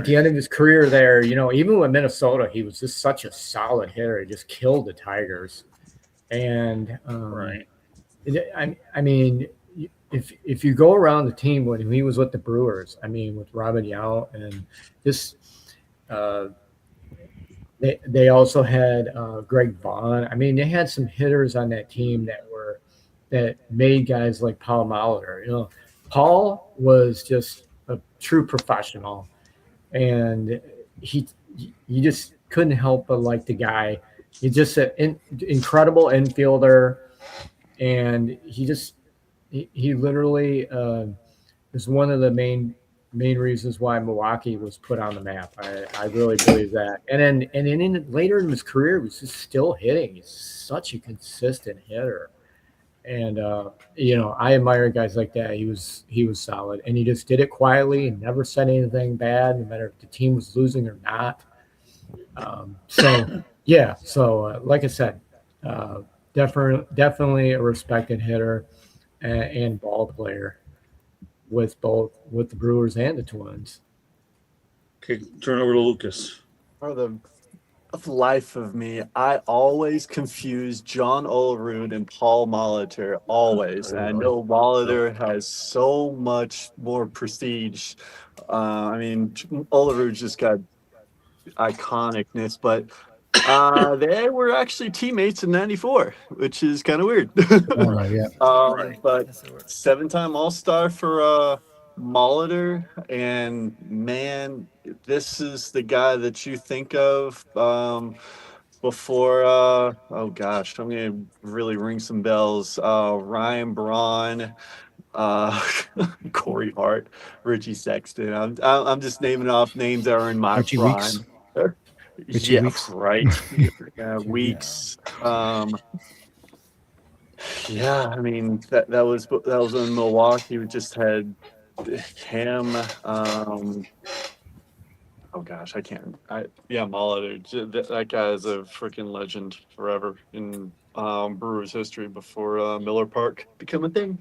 the end of his career there, even with Minnesota, he was just such a solid hitter. He just killed the Tigers. And Right. I mean, if you go around the team when he was with the Brewers, I mean, with Robin Yount and this, they also had Greg Vaughn. I mean, they had some hitters on that team that made guys like Paul Molitor. Paul was just a true professional, and you just couldn't help but like the guy. He's just an incredible infielder, and he literally is one of the main reasons why Milwaukee was put on the map. I really believe that. And then later in his career, he was just still hitting. He's such a consistent hitter. And I admire guys like that. He was solid, and he just did it quietly and never said anything bad, no matter if the team was losing or not. So like I said, definitely a respected hitter and ball player with the Brewers and the Twins. Okay, turn over to Lucas. For the life of me, I always confuse John Olerud and Paul Molitor, always. And I know Molitor has so much more prestige. Olerud just got iconicness, but they were actually teammates in '94, which is kind of weird. Yeah. But 7-time All-Star for Molitor, and man, this is the guy that you think of before. Oh gosh, I'm gonna really ring some bells. Ryan Braun, Corey Hart, Richie Sexton. I'm just naming off names that are in my Richie prime. Weeks. Richie Yeah, Weeks. right. Weeks. Yeah, I mean that was in Milwaukee. We just had him. Oh gosh, I can't. Molitor. That guy is a freaking legend forever in Brewers history before Miller Park became a thing.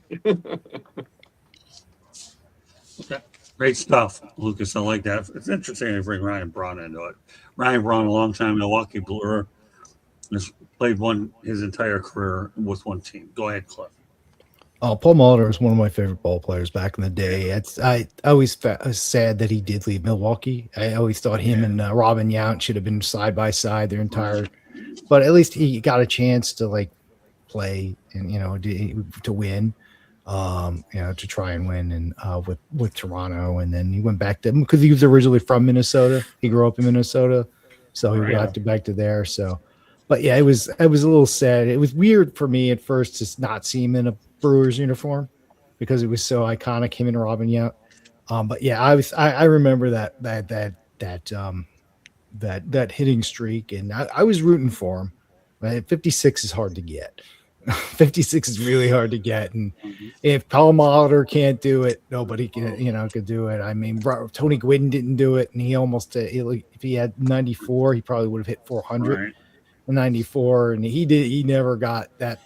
Okay. Great stuff, Lucas. I like that. It's interesting to bring Ryan Braun into it. Ryan Braun, a long time Milwaukee Brewer, has played his entire career with one team. Go ahead, Cliff. Oh, Paul Molitor was one of my favorite ball players back in the day. I always was sad that he did leave Milwaukee. I always thought him and Robin Yount should have been side by side their entire. But at least he got a chance to like play and to win, to try and win and with Toronto, and then he went back to because he was originally from Minnesota. He grew up in Minnesota, so he got back to there. So, but yeah, it was a little sad. It was weird for me at first to not see him in a Brewers uniform because it was so iconic, him and Robin Yount. But yeah, I remember that hitting streak, and I was rooting for him. Right? 56 is hard to get. 56 is really hard to get, and if Paul Molitor can't do it, nobody can could do it. I mean, Tony Gwynn didn't do it, and he almost if he had 94, he probably would have hit 400 in 94, and he never got that.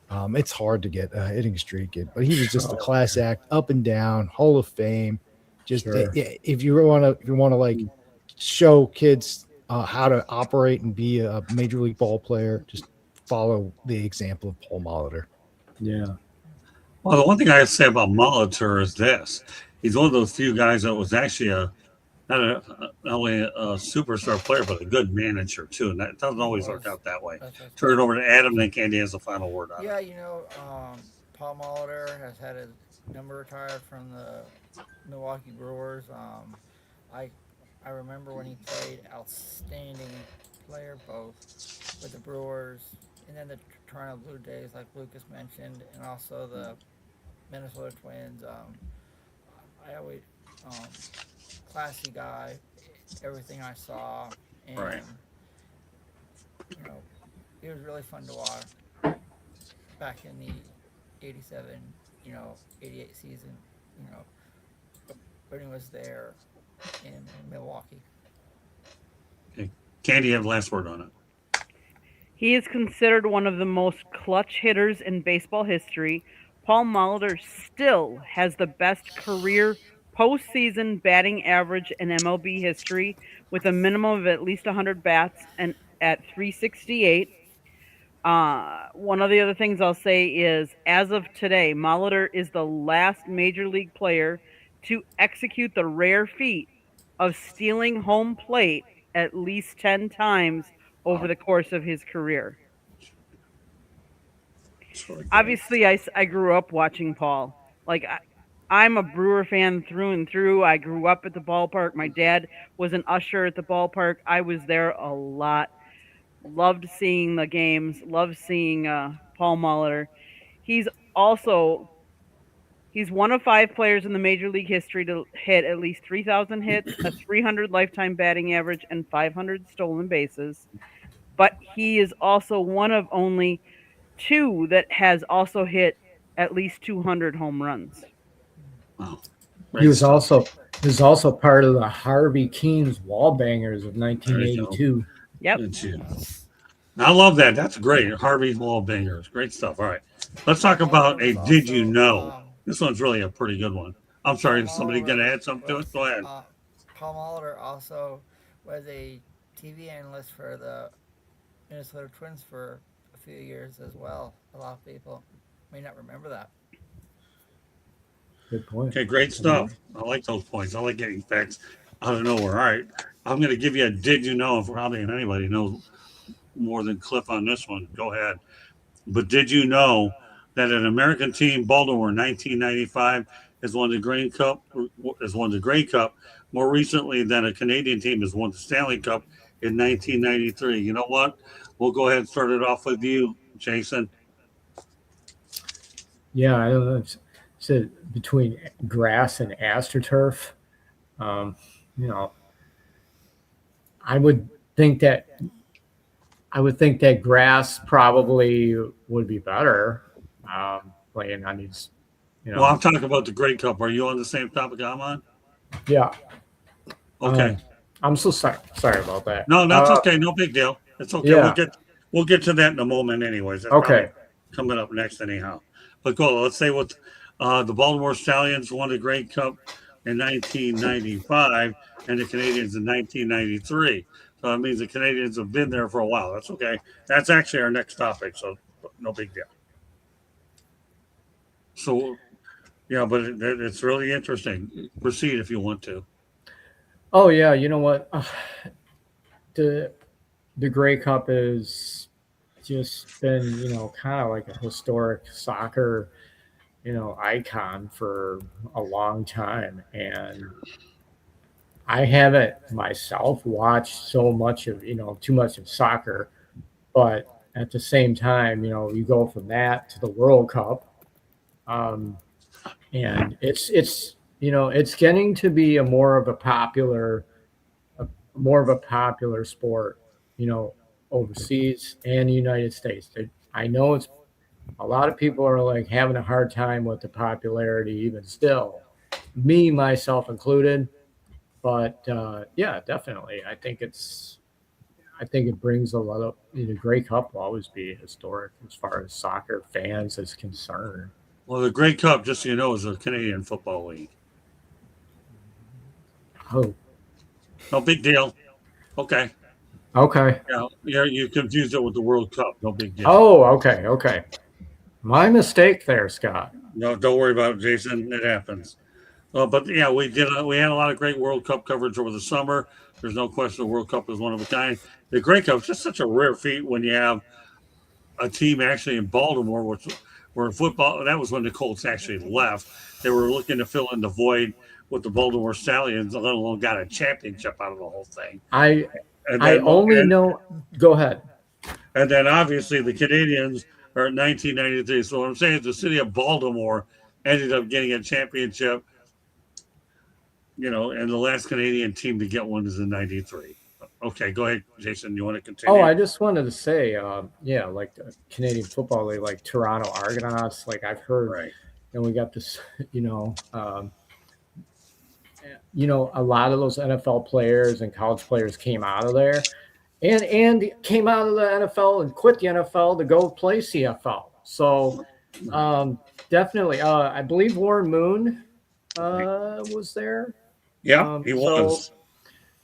It's hard to get a hitting streak, but he was just a class act, up and down, Hall of Fame. Just if you want to like show kids how to operate and be a major league ball player, just follow the example of Paul Molitor. Yeah. Well, the one thing I have to say about Molitor is this: he's one of those few guys that was actually not only a superstar player, but a good manager too, and that doesn't always work out that way. Turn it over to Adam, then Candy has the final word on it. Paul Molitor has had his number retired from the Milwaukee Brewers. I remember when he played, outstanding player both with the Brewers and then the Toronto Blue Jays, like Lucas mentioned, and also the Minnesota Twins. I always classy guy, everything I saw, and it was really fun to watch back in the 87, 88 season, when he was there in Milwaukee. Okay. Candy, you have the last word on it. He is considered one of the most clutch hitters in baseball history. Paul Molitor still has the best career postseason batting average in MLB history with a minimum of at least 100 bats and at 368. One of the other things I'll say is, as of today, Molitor is the last major league player to execute the rare feat of stealing home plate at least 10 times over the course of his career. Obviously, I grew up watching Paul. I'm a Brewer fan through and through. I grew up at the ballpark. My dad was an usher at the ballpark. I was there a lot. Loved seeing the games. Loved seeing Paul Molitor. He's one of 5 players in the Major League history to hit at least 3,000 hits, a 300 lifetime batting average, and 500 stolen bases. But he is also one of only 2 that has also hit at least 200 home runs. Wow. He was also part of the Harvey Keene's wall bangers of 1982. Yep. I love that. That's great. Harvey's wall bangers. Great stuff. All right. Let's talk about a did you know? This one's really a pretty good one. I'm sorry, is somebody going to add something to it? Go ahead. Paul Molitor also was a TV analyst for the Minnesota Twins for a few years as well. A lot of people may not remember that. Good point. Okay, great stuff. I like those points. I like getting facts out of nowhere. All right. I'm going to give you a did you know, if probably anybody knows more than Cliff on this one. Go ahead. But did you know that an American team, Baltimore, 1995, has won the Grey Cup more recently than a Canadian team has won the Stanley Cup in 1993. You know what? We'll go ahead and start it off with you, Jason. Yeah, I don't know. It's between grass and AstroTurf. I would think that grass probably would be better playing on these. Well, I'm talking about the Grey Cup. Are you on the same topic I'm on? Yeah. Okay. I'm so sorry about that. No, that's okay. No big deal. It's okay. Yeah. We'll get to that in a moment, anyways. That's Okay. probably coming up next, anyhow. But go. Let's say what the Baltimore Stallions won the Grey Cup in 1995, and the Canadians in 1993. So that means the Canadians have been there for a while. That's okay. That's actually our next topic. So no big deal. So yeah, but it's really interesting. Proceed if you want to. Oh yeah, you know what? The Grey Cup has just been, kind of like a historic soccer, icon for a long time. And I haven't myself watched so much of, too much of soccer, but at the same time, you go from that to the World Cup. And it's getting to be more of a popular sport, overseas and the United States. I know it's a lot of people are like having a hard time with the popularity, even still, me myself included. But yeah, definitely, I think it brings a lot of the Grey Cup will always be historic as far as soccer fans is concerned. Well, the Grey Cup, just so you know, is a Canadian Football League. Oh, no big deal. Okay. Okay. Yeah, you confused it with the World Cup. No big deal. Oh, okay. My mistake there, Scott. No, don't worry about it, Jason. It happens. But yeah, we had a lot of great World Cup coverage over the summer. There's no question the World Cup is one of a kind. The Grey Cup is just such a rare feat when you have a team actually in Baltimore, where football, that was when the Colts actually left. They were looking to fill in the void with the Baltimore Stallions, let alone got a championship out of the whole thing. Go ahead. And then obviously the Canadians are in 1993. So what I'm saying is the city of Baltimore ended up getting a championship, and the last Canadian team to get one is in 93. Okay, go ahead, Jason. You want to continue? Oh, I just wanted to say, like the Canadian Football League, like Toronto Argonauts, like I've heard, right. And we got this, a lot of those NFL players and college players came out of there, and came out of the NFL and quit the NFL to go play CFL. So definitely, I believe Warren Moon was there. Yeah, he was.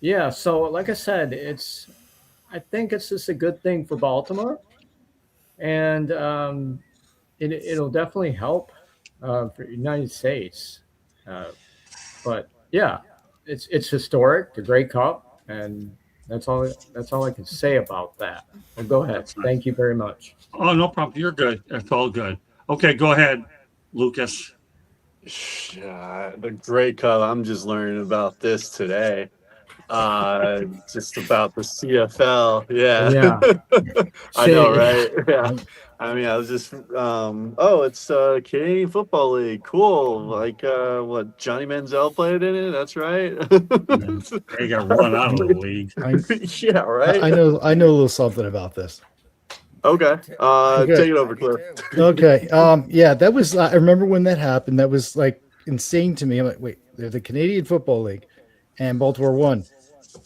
Yeah, so like I said, I think it's just a good thing for Baltimore, and it'll definitely help for the United States. But yeah, it's historic, the Grey Cup, and that's all I can say about that. Well, go ahead. Thank you very much. Oh, no problem. You're good. It's all good. Okay, go ahead, Lucas. Yeah, the Grey Cup. I'm just learning about this today. Just about the CFL. Yeah. I know, right? Yeah. I mean, I was just, it's Canadian Football League. Cool. Like, what, Johnny Manziel played in it? That's right. They got run out of the league. Yeah, right? I know a little something about this. Okay. Take it over, Cliff. Okay. Yeah, that was, I remember when that happened. That was like insane to me. I'm like, wait, they're the Canadian Football League and Baltimore won.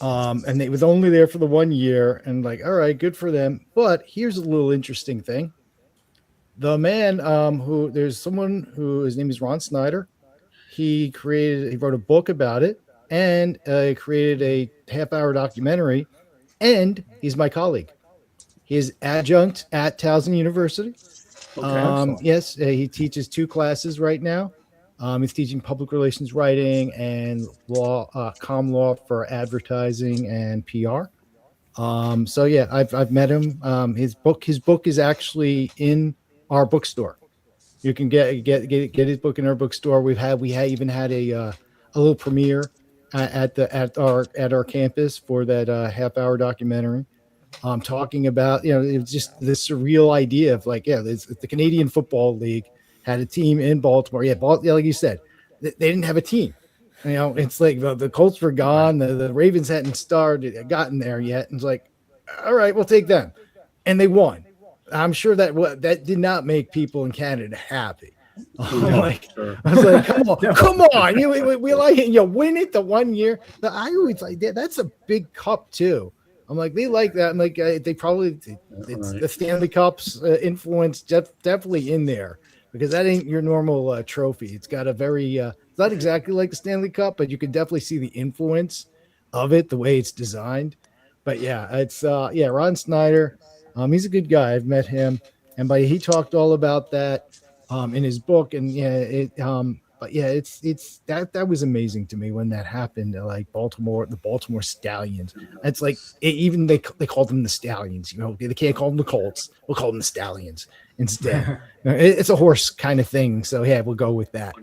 And they was only there for the 1 year, and like, all right, good for them. But here's a little interesting thing. The man there's someone who his name is Ron Snyder. He wrote a book about it and created a half-hour documentary, and he's my colleague. He's adjunct at Towson University. Okay, yes, he teaches 2 classes right now. He's teaching public relations writing and law, comm law for advertising and PR. So yeah, I've met him. His book is actually in our bookstore. You can get his book in our bookstore. We even had a little premiere at our campus for that half-hour documentary. Talking about it was just this surreal idea of like the Canadian Football League had a team in Baltimore. Yeah, like you said, they didn't have a team. It's like the Colts were gone. The Ravens hadn't gotten there yet. And it's like, all right, we'll take them. And they won. I'm sure that did not make people in Canada happy. I'm like, I was like, come on, we like it. You win it the one year. But I always like that. That's a big cup too. I'm like, they like that. I'm like, they probably it's the Stanley Cup's influence definitely in there, because that ain't your normal trophy. It's got a very it's not exactly like the Stanley Cup, but you can definitely see the influence of it, the way it's designed. But yeah, it's Ron Snyder. He's a good guy. I've met him, and he talked all about that in his book. And but yeah, it's that was amazing to me when that happened. Like the Baltimore Stallions. It's like even they called them the Stallions. They can't call them the Colts. We'll call them the Stallions instead. It's a horse kind of thing. So yeah, we'll go with that.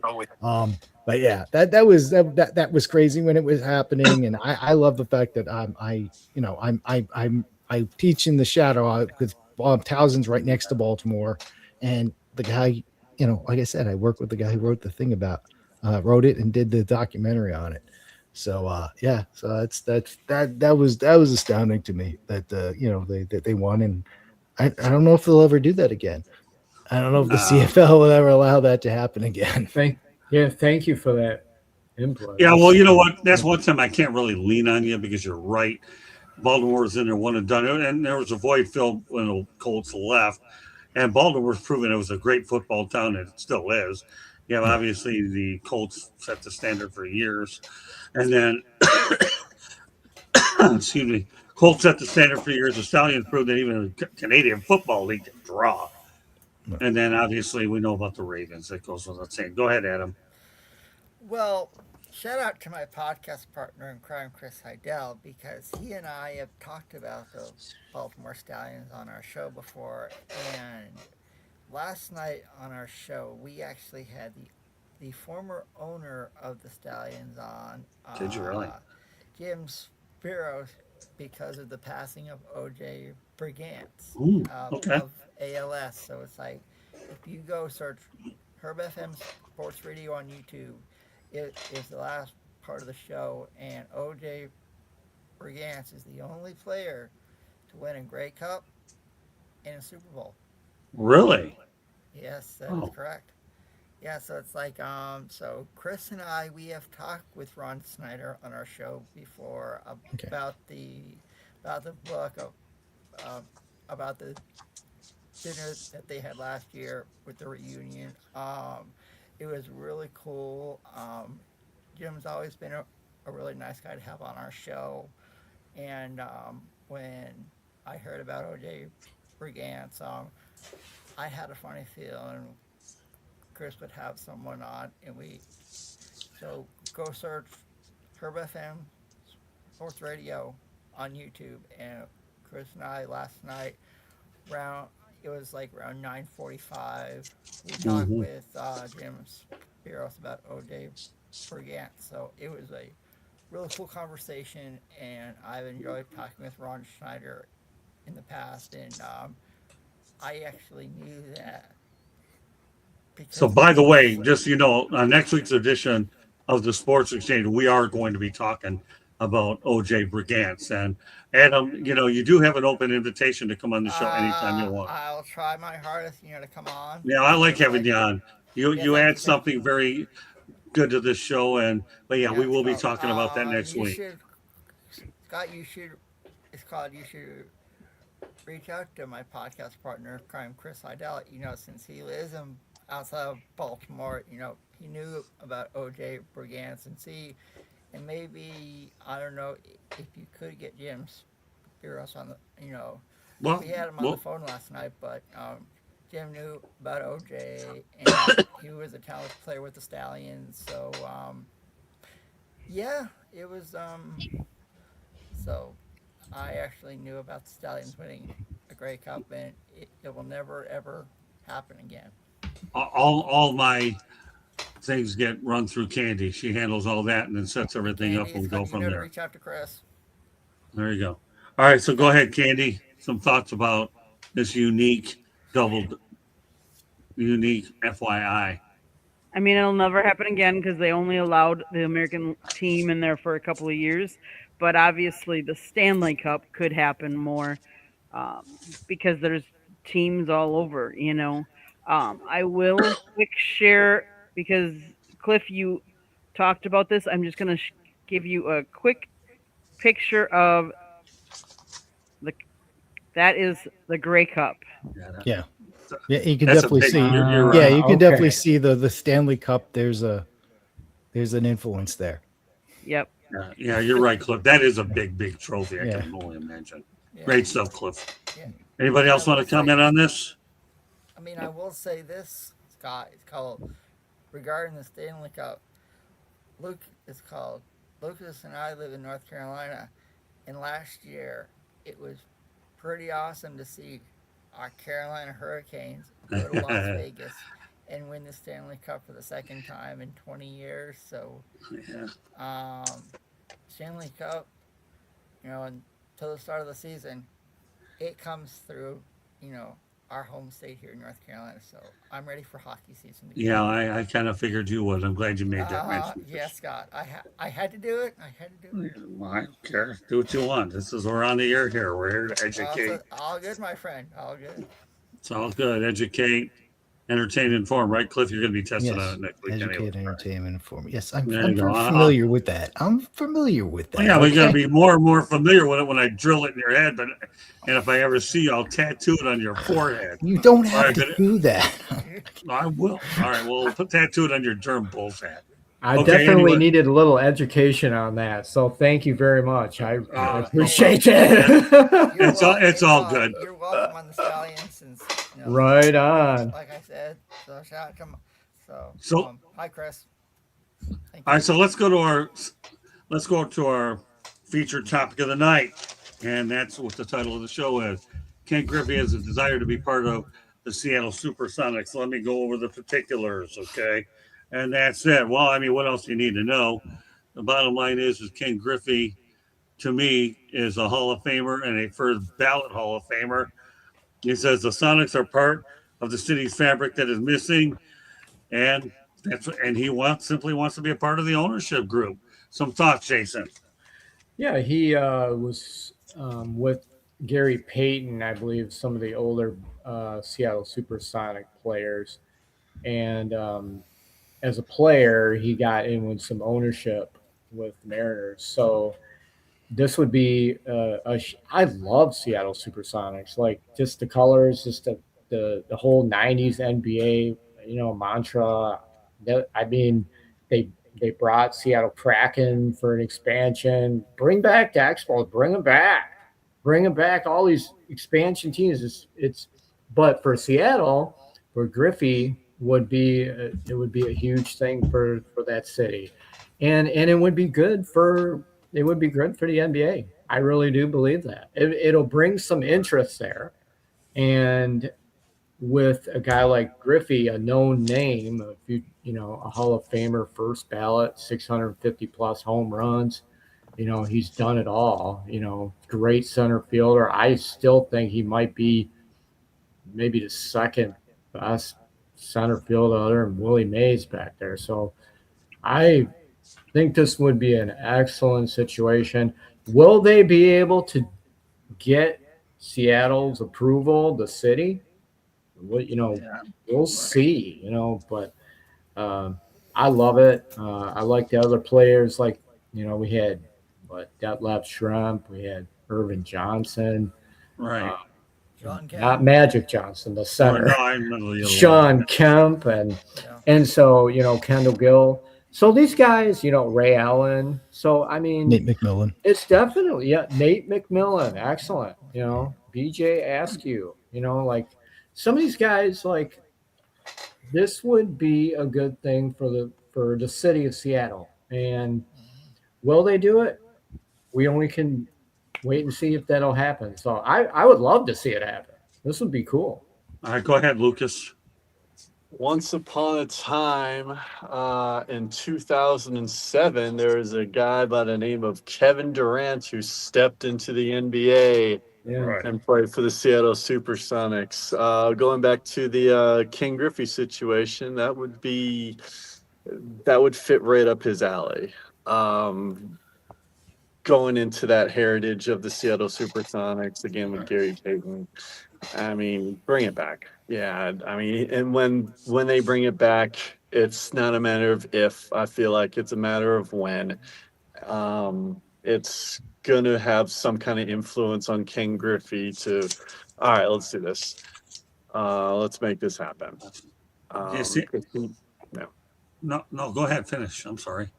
But yeah, that was crazy when it was happening, and I love the fact that I teach in the shadow because Towson's right next to Baltimore, and the guy, like I said, I work with the guy who wrote the thing wrote it and did the documentary on it. So so that was astounding to me that that they won, and I don't know if they'll ever do that again. I don't know if the CFL will ever allow that to happen again. Thank you for that input. Yeah, well, you know what? That's one time I can't really lean on you because you're right. Baltimore's in there one and done, and there was a void filled when the Colts left. And Baltimore's proven it was a great football town, and it still is. Obviously the Colts set the standard for years, and then excuse me, Colts set the standard for years. The Stallions proved that even the Canadian Football League can draw. And then obviously we know about the Ravens. That goes without saying. Go ahead, Adam. Well, shout out to my podcast partner in crime, Chris Heidel, because he and I have talked about the Baltimore Stallions on our show before. And last night on our show, we actually had the former owner of the Stallions on. Did you really? Jim Spiros, because of the passing of O.J. Brigance okay. of ALS. So it's like, if you go search Herb FM Sports Radio on YouTube, it is the last part of the show, and O.J. Brigance is the only player to win a Grey Cup and a Super Bowl. Really? Yes, that is correct. Yeah, so it's like, so Chris and I, we have talked with Ron Snyder on our show before about the book about the dinner that they had last year with the reunion. It was really cool. Jim's always been a really nice guy to have on our show. And when I heard about O.J. Brigance, I had a funny feeling Chris would have someone on, and so go search Herb FM Sports Radio on YouTube. And Chris and I last night, it was like around 9:45. We talked with Jim Spiros about O.J. Brigance. So it was a really cool conversation, and I've enjoyed talking with Ron Schneider in the past, and I actually knew that. So, by the way, just on next week's edition of the Sports Exchange, we are going to be talking about O.J. Brigance. And Adam, you do have an open invitation to come on the show anytime you want. I'll try my hardest, to come on. Yeah, I like having you on. You add something very good to this show, but we will be talking about that next week. Scott, you should reach out to my podcast partner, crime Chris Heidel. Since he lives outside of Baltimore, he knew about O.J. Brigance, and maybe, I don't know, if you could get Jim Spiros on the, we had him on the phone last night, but Jim knew about O.J., and he was a talented player with the Stallions, so, it was, so I actually knew about the Stallions winning a Grey Cup, and it will never, ever happen again. All my things get run through Candy. She handles all that and then sets everything up, and we go from there. Reach out to Chris. There you go. All right, so go ahead, Candy. Some thoughts about this unique FYI. I mean, it'll never happen again because they only allowed the American team in there for a couple of years. But obviously, the Stanley Cup could happen more because there's teams all over, I will quick share because Cliff, you talked about this. I'm just going to give you a quick picture of the that is the Grey Cup. Yeah. Yeah, you can That's definitely big. see. You're Yeah, right. you can Okay. definitely see the Stanley Cup. There's an influence there. Yep. Yeah, you're right, Cliff. That is a big trophy. I Yeah. can only imagine. Yeah. Great stuff, Cliff. Yeah. Anybody else want to comment on this? I mean, I will say this, Scott. It's called regarding the Stanley Cup. Lucas and I live in North Carolina, and last year it was pretty awesome to see our Carolina Hurricanes go to Las Vegas and win the Stanley Cup for the second time in 20 years. So, Stanley Cup, until the start of the season, it comes through, our home state here in North Carolina. So I'm ready for hockey season to Yeah, I kind of figured you would. I'm glad you made that mention. Yes, Scott. I had to do it. I had to do it. Well, I don't care. Do what you want. We're on the air here. We're here to educate. All good, my friend. All good. It's all good. Educate, entertain, inform. Right, Cliff? You're going to be testing on it next week. Educate, entertainment, inform. Yes, I'm There you go. familiar with that. I'm familiar with that. Well, yeah, we got to be more and more familiar with it when I drill it in your head. And if I ever see you, I'll tattoo it on your forehead. You don't have to do that. I will. All right, well, tattoo it on your germ bull's hat. I definitely needed a little education on that, so thank you very much. I appreciate it. It's all good. You're welcome on the Stallion since right on. Like I said, so shout out to hi Chris. All right, so let's go to our featured topic of the night, and that's what the title of the show is. Ken Griffey has a desire to be part of the Seattle SuperSonics. Let me go over the particulars, okay? And that's it. Well, I mean, what else do you need to know? The bottom line is Ken Griffey, to me, is a Hall of Famer and a first ballot Hall of Famer. He says the Sonics are part of the city's fabric that is missing, and he simply wants to be a part of the ownership group. Some thoughts, Jason? Yeah, he was with Gary Payton, I believe, some of the older Seattle Supersonic players, and as a player, he got in with some ownership with the Mariners. So this would be I love Seattle Supersonics, like just the colors, just the whole 90s NBA, mantra. I mean, they brought Seattle Kraken for an expansion. Bring back the Expos, bring them back. All these expansion teams. But for Seattle, for Griffey, would be a huge thing for that city, and it would be good for the NBA. I really do believe that it'll bring some interest there, and with a guy like Griffey, a known name, a Hall of Famer, first ballot, 650 plus home runs, he's done it all. Great center fielder. I still think he might be maybe the second best center field other than Willie Mays back there. So I think this would be an excellent situation. Will they be able to get Seattle's approval, the city? We'll see, but I love it. I like the other players. Like, we had Detlef Schrempf, we had Irvin Johnson. Right. Not Magic Johnson, the center. Sean Kemp and so Kendall Gill. So these guys, Ray Allen. So I mean, Nate McMillan. It's definitely Nate McMillan, excellent. BJ Askew. Like some of these guys, like this would be a good thing for the city of Seattle. And will they do it? We only can wait and see if that'll happen. So I would love to see it happen. This would be cool. All right, go ahead, Lucas. Once upon a time, in 2007, there was a guy by the name of Kevin Durant who stepped into the NBA and played for the Seattle SuperSonics. Going back to the Ken Griffey situation, that would fit right up his alley. Going into that heritage of the Seattle SuperSonics again with Gary Payton. I mean, bring it back. Yeah, I mean, and when they bring it back, it's not a matter of if. I feel like it's a matter of when. It's gonna have some kind of influence on Ken Griffey to. All right, let's do this. Let's make this happen. You see, 'Cause no, no, go ahead, finish. I'm sorry.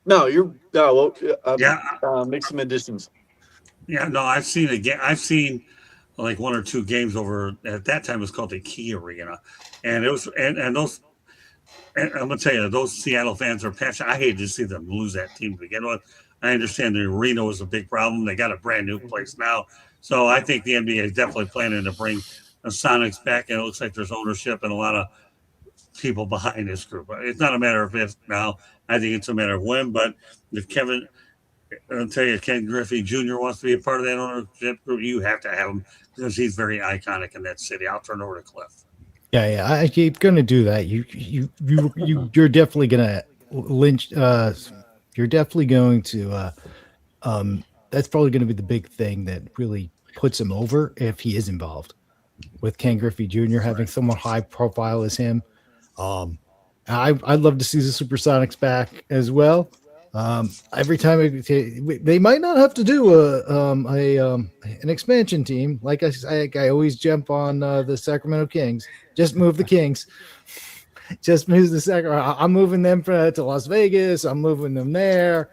no, you're no. Well, Yeah, make some additions. yeah, no, I've seen again. I've seen like one or two games over at that time. It was called the Key Arena, and it was and those. And I'm gonna tell you, those Seattle fans are passionate. I hated to see them lose that team to begin with. I understand the arena was a big problem. They got a brand new place now, so I think the NBA is definitely planning to bring the Sonics back, and it looks like there's ownership and a lot of people behind this group. It's not a matter of if now. I think it's a matter of when. But if Kevin, I'll tell you, Ken Griffey Jr. wants to be a part of that ownership group, you have to have him because he's very iconic in that city. I'll turn over to Cliff. Yeah, I keep gonna do that. You're definitely gonna lynch. You're definitely going to. That's probably going to be the big thing that really puts him over if he is involved with Ken Griffey Jr. having someone high profile as him. I'd love to see the Supersonics back as well. Every time they might not have to do an expansion team. Like I always jump on the Sacramento Kings. Just move the Kings. Just move the Sacramento. I'm moving them to Las Vegas. I'm moving them there.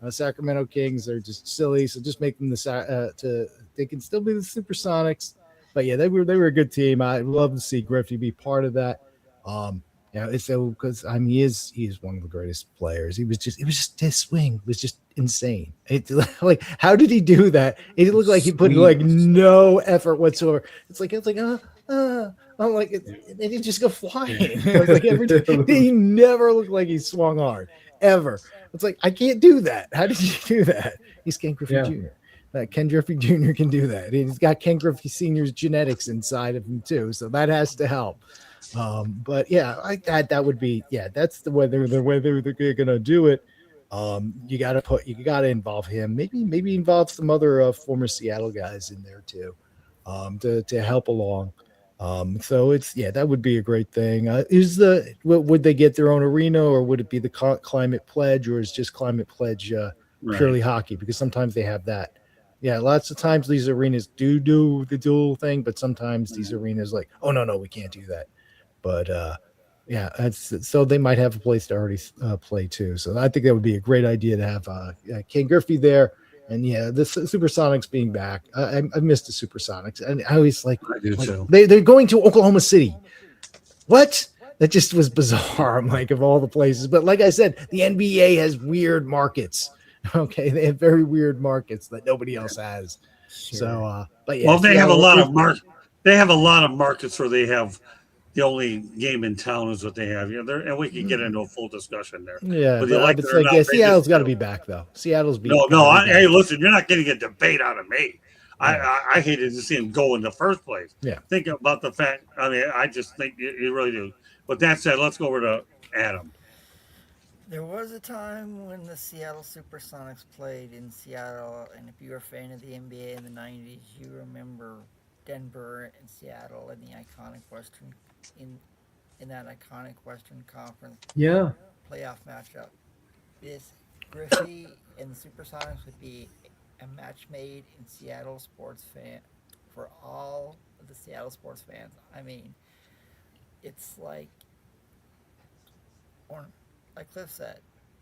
Sacramento Kings are just silly, so just make them they can still be the Supersonics. But yeah, they were a good team. I'd love to see Griffey be part of that. It's so because I mean he is one of the greatest players. It was just his swing was just insane. It like how did he do that? It looked like he put like no effort whatsoever. It's like I'm like and he just go flying. It was like he never looked like he swung hard ever. It's like I can't do that. How did you do that? He's Ken Griffey Jr. Ken Griffey Jr. can do that. He's got Ken Griffey Sr.'s genetics inside of him too, so that has to help. But yeah, that would be that's the way they're gonna do it. You gotta involve him. Maybe involve some other former Seattle guys in there too, to help along. So that would be a great thing. Would they get their own arena, or would it be the Climate Pledge, or is just Climate Pledge purely hockey? Because sometimes they have that. Yeah, lots of times these arenas do the dual thing, but sometimes these arenas like, oh no, we can't do that. But so they might have a place to already play too. So I think that would be a great idea to have Ken Griffey there, and the Supersonics being back. I missed the Supersonics, and I always like they're going to Oklahoma City. What? That just was bizarre. I'm like, of all the places, but like I said, the NBA has weird markets. Okay, they have very weird markets that nobody else has. Sure. So, but yeah, they have a lot of They have a lot of markets where they have. The only game in town is what they have. And we can get into a full discussion there. Yeah, but Seattle's got to be back though. Seattle's hey, listen, you're not getting a debate out of me. Yeah. I hated to see him go in the first place. Yeah, think about the fact. I mean, I just think you really do. But that said, let's go over to Adam. There was a time when the Seattle Supersonics played in Seattle, and if you were a fan of the NBA in the '90s, you remember Denver and Seattle in the iconic Western. In that iconic Western Conference playoff matchup. This Griffey and the Supersonics would be a match made in Seattle sports fan for all of the Seattle sports fans. I mean, it's like Cliff said,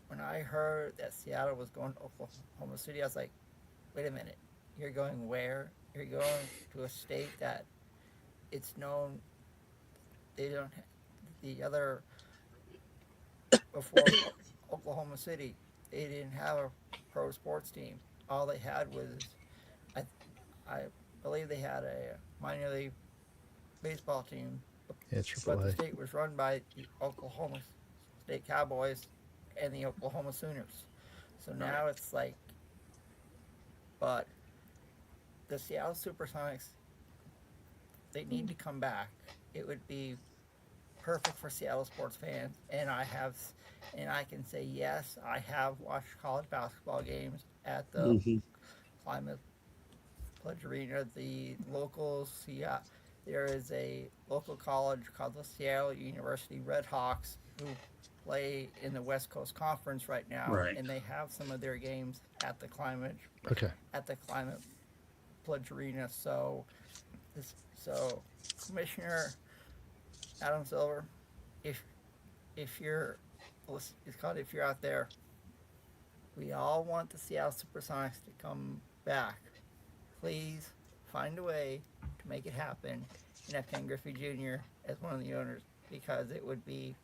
when I heard that Seattle was going to Oklahoma City, I was like, wait a minute, you're going where? You're going to a state that it's known. They don't have the other before Oklahoma City. They didn't have a pro sports team. All they had was, I believe they had a minor league baseball team. But the state was run by the Oklahoma State Cowboys and the Oklahoma Sooners. So now it's like, but the Seattle Supersonics, they need to come back. It would be perfect for Seattle sports fans, and I can say yes, I have watched college basketball games at the Climate Pledge Arena. The local there is a local college called the Seattle University Redhawks who play in the West Coast Conference right now, Right. and they have some of their games at the Climate Okay. Pledge Arena. So Commissioner Adam Silver, if you're it's called if you're out there, we all want the Seattle SuperSonics to come back. Please find a way to make it happen and have Ken Griffey Jr. as one of the owners, because it would be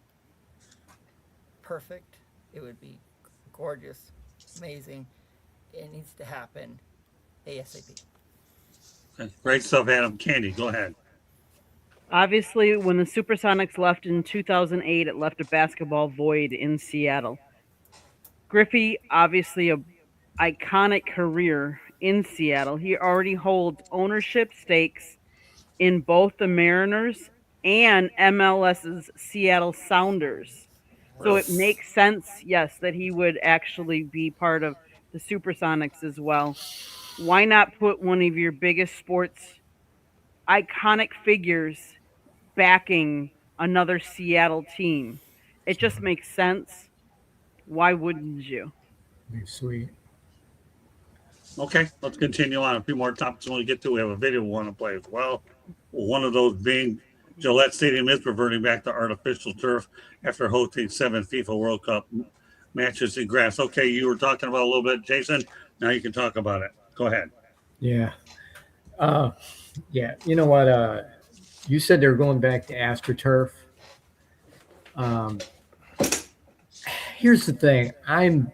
perfect. It would be gorgeous, amazing. It needs to happen ASAP. Great stuff, Adam. Candy, go ahead. Obviously, when the SuperSonics left in 2008, it left a basketball void in Seattle. Griffey, obviously a iconic career in Seattle. He already holds ownership stakes in both the Mariners and MLS's Seattle Sounders. So it makes sense, yes, that he would actually be part of the SuperSonics as well. Why not put one of your biggest sports iconic figures backing another Seattle team? It just makes sense. Why wouldn't you? Sweet. Okay, let's continue on. A few more topics when we get to. We have a video we want to play as well. One of those being Gillette Stadium is reverting back to artificial turf after hosting 7 FIFA World Cup matches in grass. Okay, you were talking about a little bit, Jason. Now you can talk about it. Go ahead. Yeah. Yeah. You know what? You said they were going back to AstroTurf. Here's the thing. I'm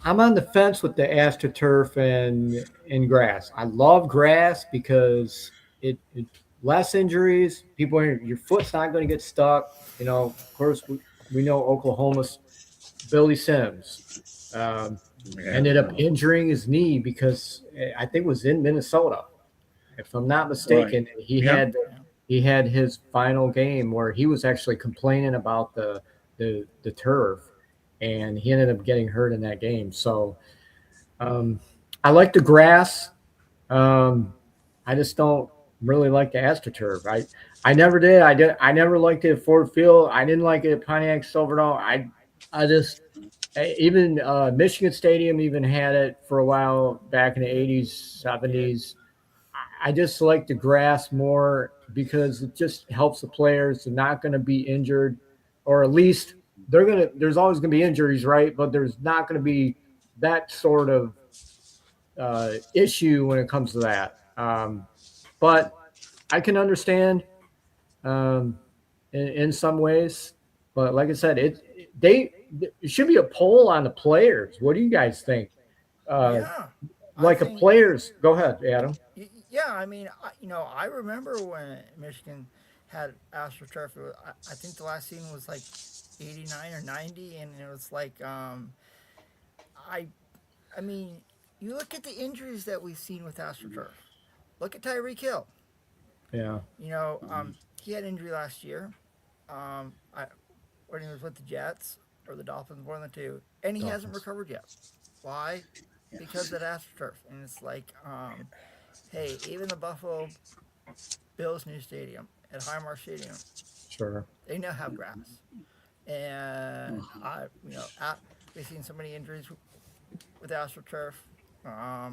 on the fence with the AstroTurf and grass. I love grass because it less injuries. People, your foot's not going to get stuck. You know, of course, we know Oklahoma's Billy Sims ended up injuring his knee because I think it was in Minnesota, if I'm not mistaken. Right. He had his final game where he was actually complaining about the turf, and he ended up getting hurt in that game. So I like the grass. I just don't really like the AstroTurf. I never did. I never liked it at Ford Field. I didn't like it at Pontiac Silverdome. I just even Michigan Stadium even had it for a while back in the 80s, 70s. I just like the grass more because it just helps the players. They're not going to be injured, or at least there's always going to be injuries, right? But there's not going to be that sort of issue when it comes to that. But I can understand in some ways. But like I said, it should be a poll on the players. What do you guys think? Players. Go ahead, Adam. Yeah, I mean, I remember when Michigan had AstroTurf. I think the last season was like 89 or 90, and it was like, I mean, you look at the injuries that we've seen with AstroTurf. Look at Tyreek Hill. Yeah. He had injury last year. When he was with the Jets or the Dolphins, one of the two, and he hasn't recovered yet. Why? Because of AstroTurf, and it's like, hey, even the Buffalo Bills' new stadium at Highmark Stadium, sure, they now have grass, and we've seen so many injuries with AstroTurf. I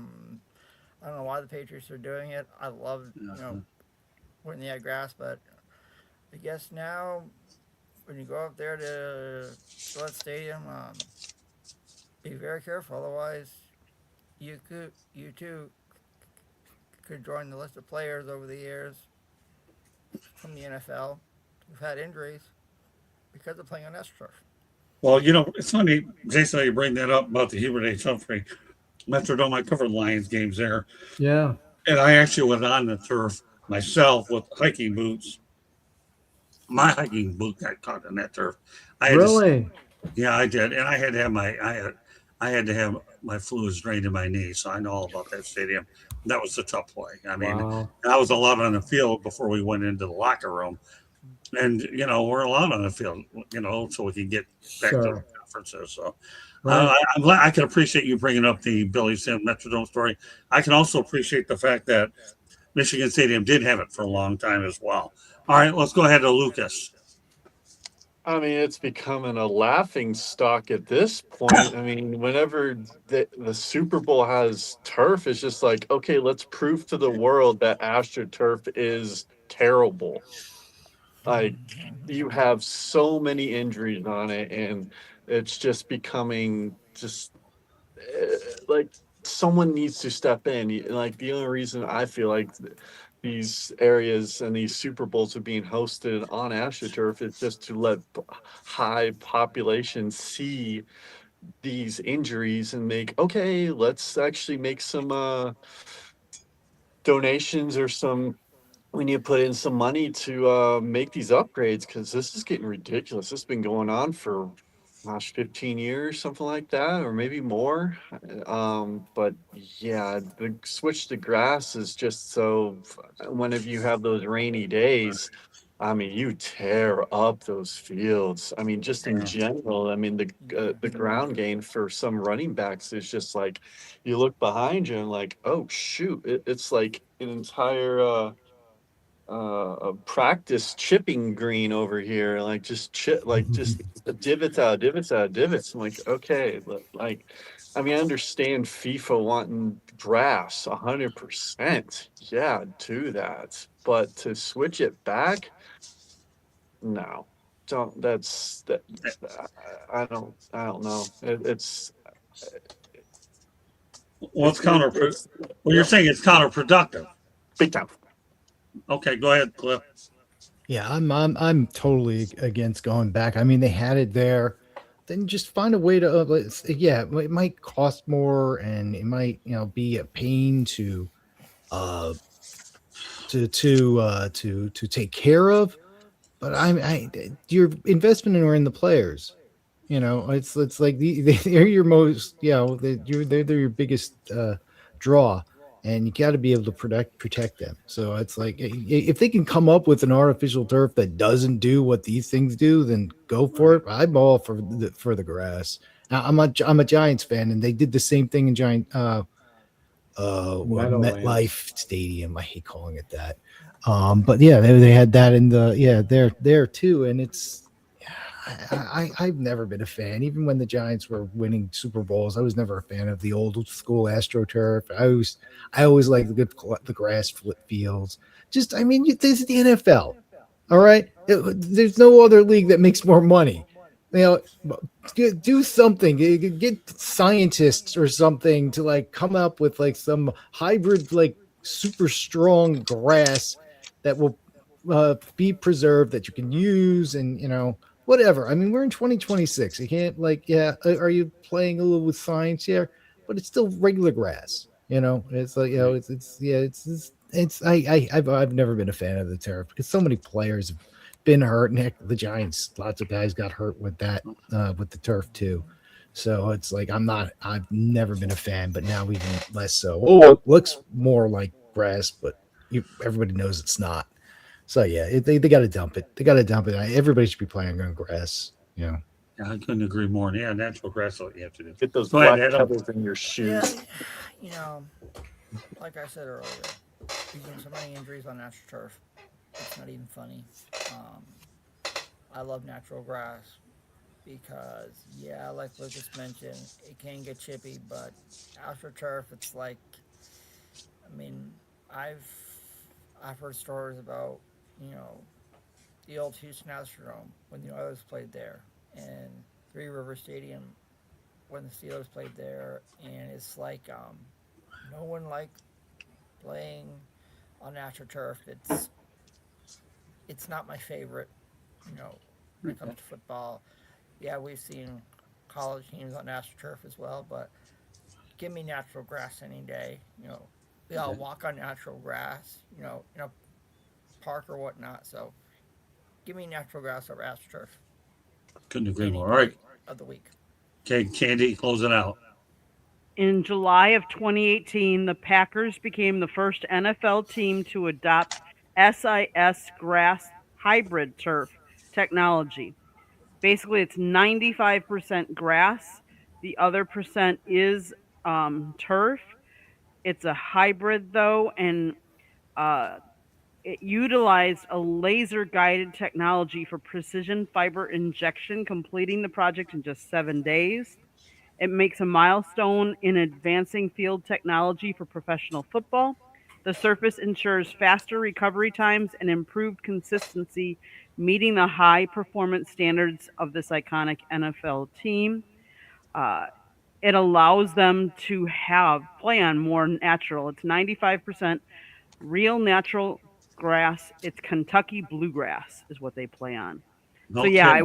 don't know why the Patriots are doing it. I love when they had grass, but I guess now when you go up there to Gillette Stadium, be very careful. Otherwise, you too could join the list of players over the years from the NFL who've had injuries because of playing on AstroTurf. Well, it's funny, Jason, how you bring that up about the Hubert H. Humphrey Metrodome. I covered Lions games there. Yeah. And I actually went on the turf myself with hiking boots. My hiking boot got caught in that turf. Really? Yeah, I did. And I had to have my fluids drained in my knee, so I know all about that stadium. That was a tough play. I mean, I was allowed on the field before we went into the locker room. And, we're allowed on the field, so we can get back to the conferences. So I'm glad I can appreciate you bringing up the Billy Sims Metrodome story. I can also appreciate the fact that Michigan Stadium did have it for a long time as well. All right, let's go ahead to Lucas. I mean, it's becoming a laughing stock at this point. I mean, whenever the Super Bowl has turf, it's just like, okay, let's prove to the world that AstroTurf is terrible. Like, you have so many injuries on it, and it's just becoming just like someone needs to step in. Like, the only reason I feel like these areas and these Super Bowls are being hosted on AstroTurf is just to let high populations see these injuries and make, okay, let's actually make some donations or some, we need to put in some money to make these upgrades, because this is getting ridiculous. This has been going on for, gosh, 15 years, something like that, or maybe more. But yeah, the switch to grass is just so, whenever you have those rainy days, I mean, you tear up those fields. I mean, just in general, I mean, the ground gain for some running backs is just like, you look behind you and like, oh shoot, it's like an entire a practice chipping green over here, like just chip, like just divots out, divots out, divots. I'm like, okay, like, I mean, I understand FIFA wanting grass 100%. Yeah, do that. But to switch it back, no, don't. That's that. I don't know. It's Well, it's Well, you're saying it's counterproductive. big time. Okay, go ahead, Cliff. Yeah, I'm totally against going back. I mean, they had it there. Then just find a way to. Yeah, it might cost more, and it might be a pain to take care of. But your investment in the players. It's like they're your most they're your biggest draw, and you got to be able to protect them. So it's like, if they can come up with an artificial turf that doesn't do what these things do, then go for it. I'm all for the grass. Now, I'm a Giants fan, and they did the same thing in MetLife Stadium. I hate calling it that. But yeah, they had that in there too, and it's. I've never been a fan. Even when the Giants were winning Super Bowls, I was never a fan of the old school AstroTurf. I always liked the grass flip fields. Just, I mean, this is the NFL. All right, there's no other league that makes more money. Do something. Get scientists or something to like come up with like some hybrid, like super strong grass that will be preserved, that you can use, and whatever. I mean, we're in 2026. You can't are you playing a little with science here? But it's still regular grass. It's like, I've never been a fan of the turf because so many players have been hurt. And heck, the Giants, lots of guys got hurt with that, with the turf too. So it's like, I've never been a fan, but now even less so. Oh, it looks more like grass, but everybody knows it's not. So yeah, they got to dump it. They got to dump it. Everybody should be playing on grass. Yeah, I couldn't agree more. Yeah, natural grass is what you have to do. Get those black pebbles in your shoes. Yeah, like I said earlier, there's been so many injuries on natural turf. It's not even funny. I love natural grass because, like Lucas mentioned, it can get chippy, but AstroTurf, it's like, I mean, I've heard stories about, the old Houston Astrodome when the Oilers played there, and Three River Stadium when the Steelers played there, and it's like, no one liked playing on AstroTurf. It's not my favorite, when it comes to football. Yeah, we've seen college teams on AstroTurf as well, but give me natural grass any day. We all walk on natural grass, in a park or whatnot. So give me natural grass over AstroTurf. Couldn't agree more. All right. Of the week. Okay, Candy, close it out. In July of 2018, the Packers became the first NFL team to adopt SIS grass hybrid turf technology. Basically, it's 95% grass. The other percent is turf. It's a hybrid, though, and It utilized a laser-guided technology for precision fiber injection, completing the project in just 7 days. It makes a milestone in advancing field technology for professional football. The surface ensures faster recovery times and improved consistency, meeting the high performance standards of this iconic NFL team. Uh, it allows them to play on more natural. It's 95% real natural grass. It's Kentucky bluegrass is what they play on. So yeah,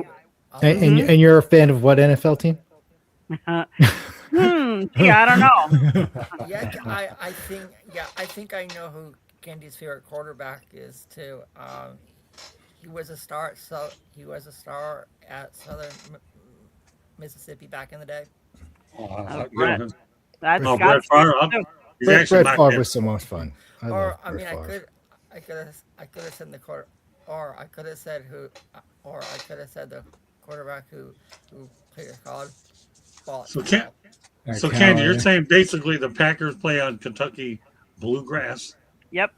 Okay. And you're a fan of what NFL team? Gee, I don't know. Yeah, I think I know who Candy's favorite quarterback is too. He was a star. He was a star at Southern Mississippi back in the day. Brett. That's Brett Scott's Favre. He's actually Brett my Favre favorite. was so much fun. I Or love I mean, Brett Favre. I could have said the quarter, or I could have said who, or I could have said the quarterback who played at college ball. So Candy, you're saying basically the Packers play on Kentucky bluegrass? Yep.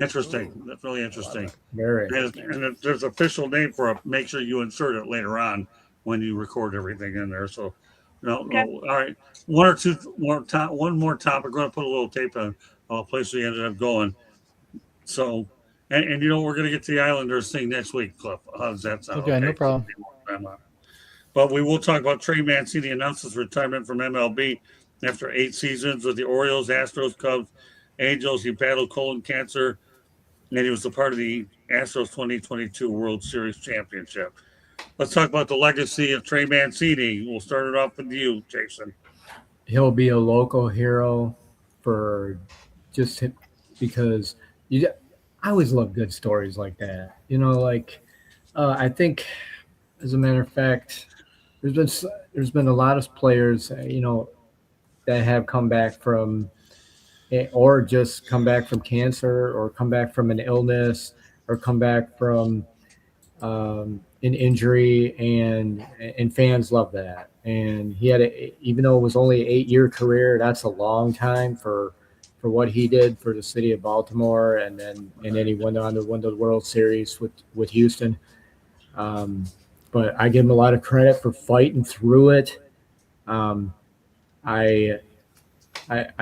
Interesting. That's really interesting. Very. And there's an official name for it. Make sure you insert it later on when you record everything in there. So, no. All right. One more topic. We're going to put a little tape on a place we ended up going. So, and we're going to get to the Islanders thing next week, Cliff. How does that sound? Okay, no problem. But we will talk about Trey Mancini announces retirement from MLB after 8 seasons with the Orioles, Astros, Cubs, Angels. He battled colon cancer, and he was a part of the Astros 2022 World Series Championship. Let's talk about the legacy of Trey Mancini. We'll start it off with you, Jason. He'll be a local hero for just because I always love good stories like that. I think, as a matter of fact, there's been a lot of players, that have come back from, or just come back from cancer, or come back from an illness, or come back from an injury, and fans love that. And he had even though it was only an 8-year career, that's a long time for what he did for the city of Baltimore, and then he went on to win the World Series with Houston. But I give him a lot of credit for fighting through it. I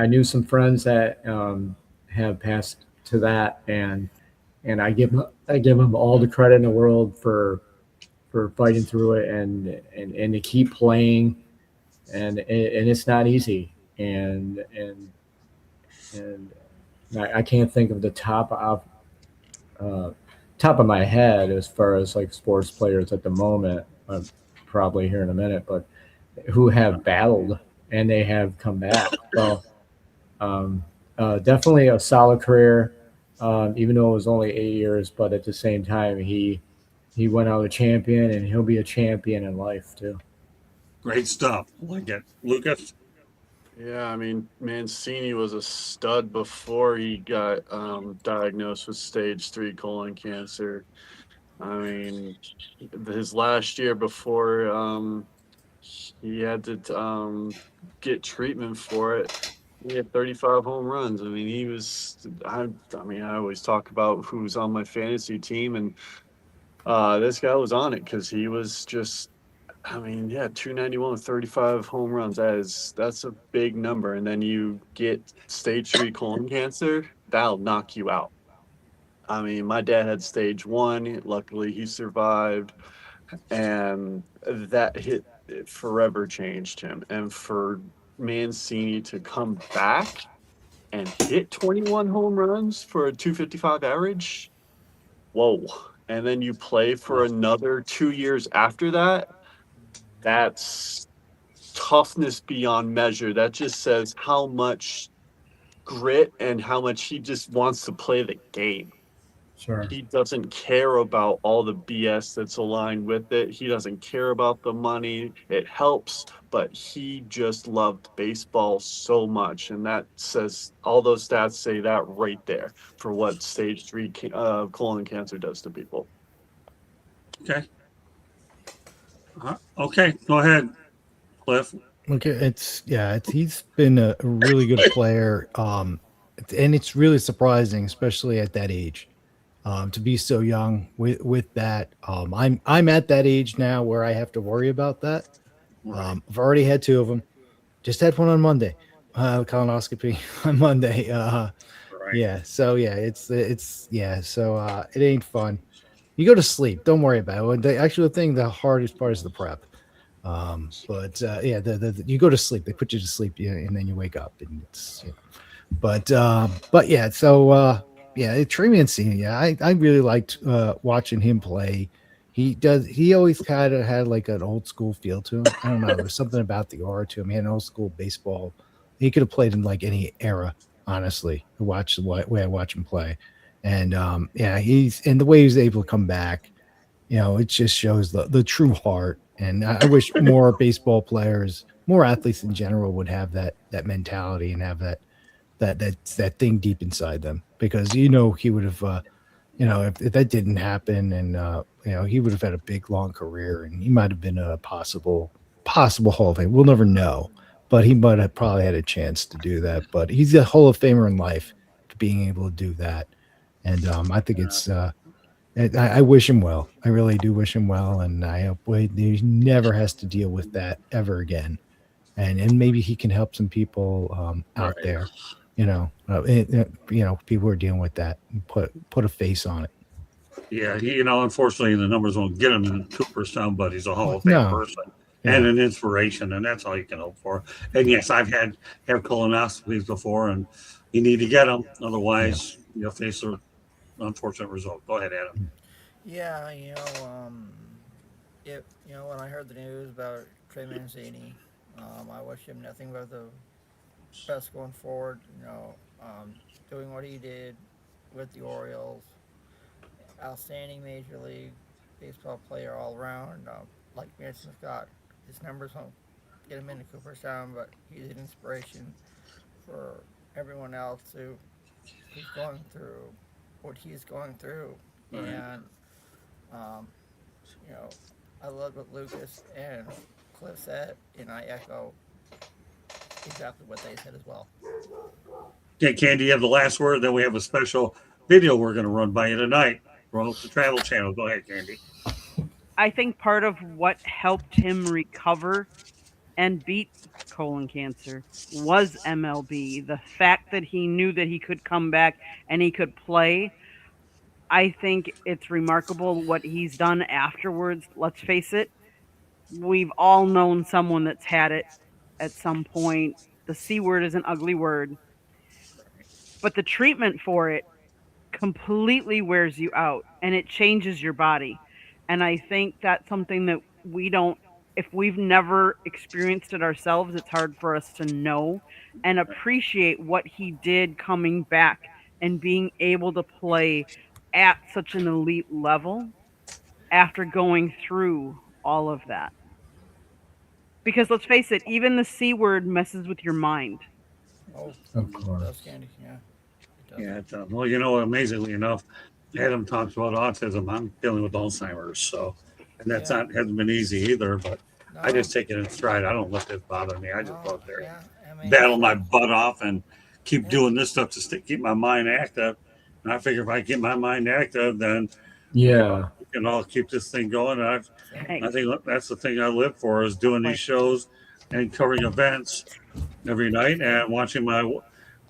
knew some friends that have passed to that, and I give him all the credit in the world for fighting through it and to keep playing, and it's not easy, and I can't think of the top of my head as far as like sports players at the moment. I'm probably here in a minute, but who have battled and they have come back. So definitely a solid career, even though it was only 8 years. But at the same time, he went out a champion, and he'll be a champion in life too. Great stuff. I like it, Lucas. Yeah, I mean, Mancini was a stud before he got diagnosed with stage 3 colon cancer. I mean, his last year before he had to get treatment for it, he had 35 home runs. I mean, he was. I always talk about who's on my fantasy team, and this guy was on it because he was just. 291 with 35 home runs. That's a big number. And then you get stage 3 colon cancer, that'll knock you out. I mean, my dad had stage 1. Luckily, he survived, and that hit forever changed him. And for Mancini to come back and hit 21 home runs for a 255 average, whoa! And then you play for another 2 years after that. That's toughness beyond measure. That just says how much grit and how much he just wants to play the game. Sure. He doesn't care about all the BS that's aligned with it. He doesn't care about the money. It helps, but he just loved baseball so much. And that says, all those stats say that right there for what stage 3 colon cancer does to people. Okay. Okay, go ahead, Cliff. Okay, he's been a really good player. and it's really surprising, especially at that age, to be so young with that. I'm at that age now where I have to worry about that. I've already had 2 of them. Just had one on Monday, colonoscopy on Monday. Yeah. So yeah, it's yeah. So it ain't fun. You go to sleep. Don't worry about it. The hardest part is the prep. But yeah, you go to sleep. They put you to sleep, yeah, and then you wake up, and it's, you know. But yeah. So yeah, Tremaine Senior. Yeah, I really liked watching him play. He always kind of had like an old school feel to him. I don't know. There's something about the aura to him. He had an old school baseball. He could have played in like any era, honestly. To watch the way I watch him play, and yeah, and the way he was able to come back. You know, it just shows the true heart. And I wish more baseball players, more athletes in general, would have that mentality and have that thing deep inside them. Because he would have, if that didn't happen, and he would have had a big long career, and he might have been a possible Hall of Fame. We'll never know, but he might have probably had a chance to do that. But he's a Hall of Famer in life, being able to do that, and I think it's. I wish him well. I really do wish him well, and I hope he never has to deal with that ever again. And maybe he can help some people out there, people who are dealing with that, and put a face on it. Yeah, unfortunately, the numbers won't get him in Cooperstown, but he's a Hall of Fame person and an inspiration, and that's all you can hope for. And yes, I've had colonoscopies before, and you need to get them, otherwise you'll face a unfortunate result. Go ahead, Adam. Yeah, when I heard the news about Trey Mancini, I wish him nothing but the best going forward. Doing what he did with the Orioles, outstanding Major League Baseball player all around. Like Manson Scott, his numbers won't get him into Cooperstown, but he's an inspiration for everyone else who's going through what he's going through. Right. And I love what Lucas and Cliff said, and I echo exactly what they said as well. Okay, Candy, you have the last word. Then we have a special video we're going to run by you tonight. Roll the Travel Channel. Go ahead, Candy. I think part of what helped him recover and beat colon cancer was MLB. The fact that he knew that he could come back and he could play. I think it's remarkable what he's done afterwards. Let's face it, we've all known someone that's had it at some point. The C word is an ugly word, but the treatment for it completely wears you out and it changes your body. And I think that's something that if we've never experienced it ourselves, it's hard for us to know and appreciate what he did coming back and being able to play at such an elite level after going through all of that. Because let's face it, even the C word messes with your mind. Oh, of course. It does, Candy. Yeah. It does. Well, amazingly enough, Adam talks about autism. I'm dealing with Alzheimer's, so, and hasn't been easy either, but I just take it in stride. I don't let this bother me. I just go out there and battle my butt off and keep doing this stuff to keep my mind active. And I figure if I get my mind active, then I'll keep this thing going. I think that's the thing I live for, is doing these shows and covering events every night and watching my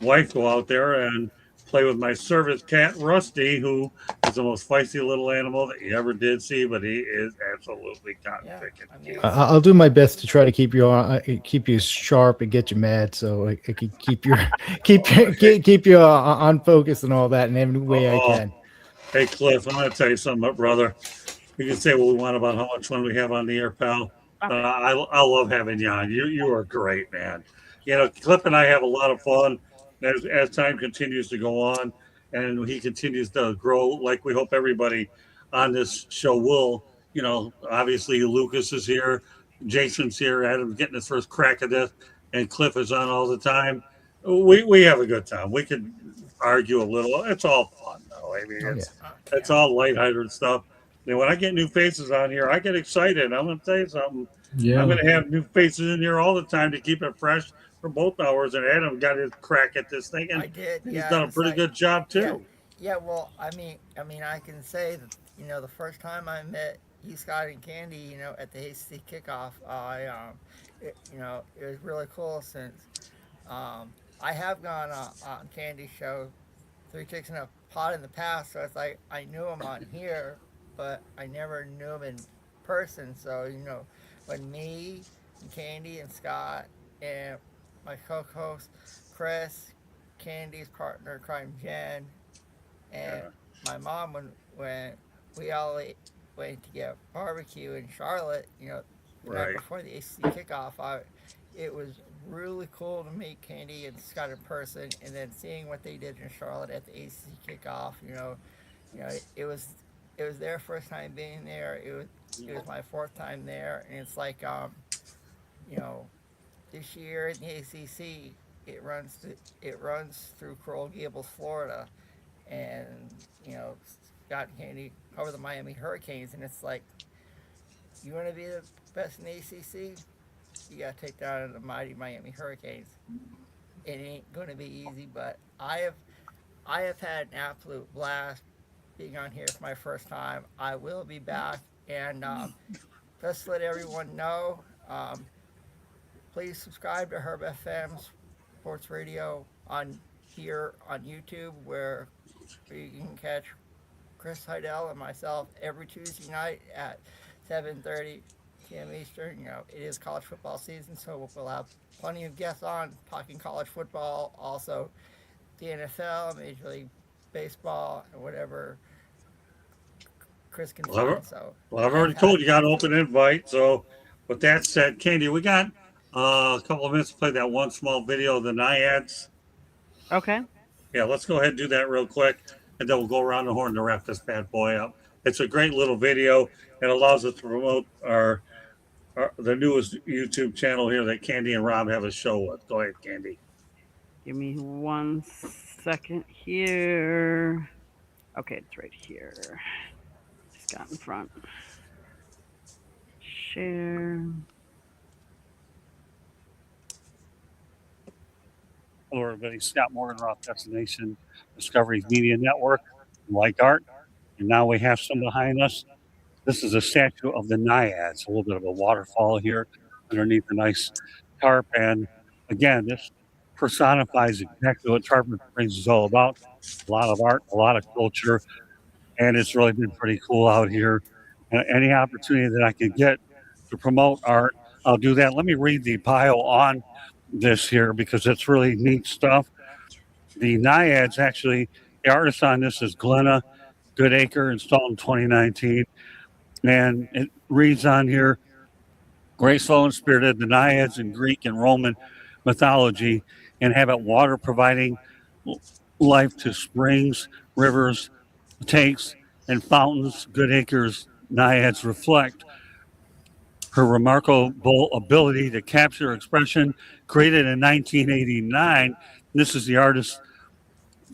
wife go out there and play with my service cat Rusty, who is the most feisty little animal that you ever did see, but he is absolutely cotton picking. I'll do my best to try to keep you sharp and get you mad, so I can keep you on focus and all that in every way I can. Hey Cliff, I'm going to tell you something, brother. We can say what we want about how much fun we have on the air, pal. I love having you on. You are great, man. Cliff and I have a lot of fun as time continues to go on, and he continues to grow, like we hope everybody on this show will. Obviously Lucas is here, Jason's here, Adam's getting his first crack at this, and Cliff is on all the time. We have a good time. We can argue a little. It's all fun, though. I mean, it's all lighthearted stuff. And when I get new faces on here, I get excited. I'm going to tell you something. Yeah. I'm going to have new faces in here all the time to keep it fresh for both hours, and Adam got his crack at this thing, and I did. he's Yeah, done a it's pretty like, good job yeah, too. yeah. Well, I can say that the first time I met you, Scott and Candy, at the AC kickoff, it was really cool since I have gone on Candy's show, Three Chicks in a Pot in the past, so it's like I knew him on here, but I never knew him in person. So when me and Candy and Scott and my co-host Chris, Candy's partner crime Jen, and my mom when we all went to get barbecue in Charlotte, the night before the AC kickoff, it was really cool to meet Candy and Scott in person, and then seeing what they did in Charlotte at the AC kickoff. It was their first time being there. It was my fourth time there, and it's like this year in the ACC, it runs through Coral Gables, Florida, and Scott and Candy cover the Miami Hurricanes, and it's like, you want to be the best in the ACC, you got to take down the mighty Miami Hurricanes. It ain't going to be easy, but I have had an absolute blast being on here for my first time. I will be back, and just let everyone know, please subscribe to Herb FM Sports Radio on YouTube, where you can catch Chris Heidel and myself every Tuesday night at 7:30 p.m. Eastern. It is college football season, so we'll have plenty of guests on talking college football, also the NFL, Major League Baseball, and whatever Chris can find. So, well, I've already told you got an open invite. So, with that said, Candy, we got a couple of minutes to play that one small video of the Naiads. Okay. Yeah, let's go ahead and do that real quick, and then we'll go around the horn to wrap this bad boy up. It's a great little video. It allows us to promote the newest YouTube channel here that Candy and Rob have a show with. Go ahead, Candy. Give me 1 second here. Okay, it's right here. Just got in front. Share. Hello, everybody. Scott Morgenroth, Destination Discovery Media Network, Like Art. And now we have some behind us. This is a statue of the Naiads, a little bit of a waterfall here underneath a nice tarp. And again, this personifies exactly what Tarpon Springs is all about. A lot of art, a lot of culture, and it's really been pretty cool out here. Any opportunity that I can get to promote art, I'll do that. Let me read the bio on this here because it's really neat stuff. The Naiads, actually, the artist on this is Glenna Goodacre, installed in 2019. And it reads on here, graceful and spirited, the Naiads in Greek and Roman mythology inhabit water, providing life to springs, rivers, tanks, and fountains. Goodacre's Naiads reflect her remarkable ability to capture expression. Created in 1989, this is the artist's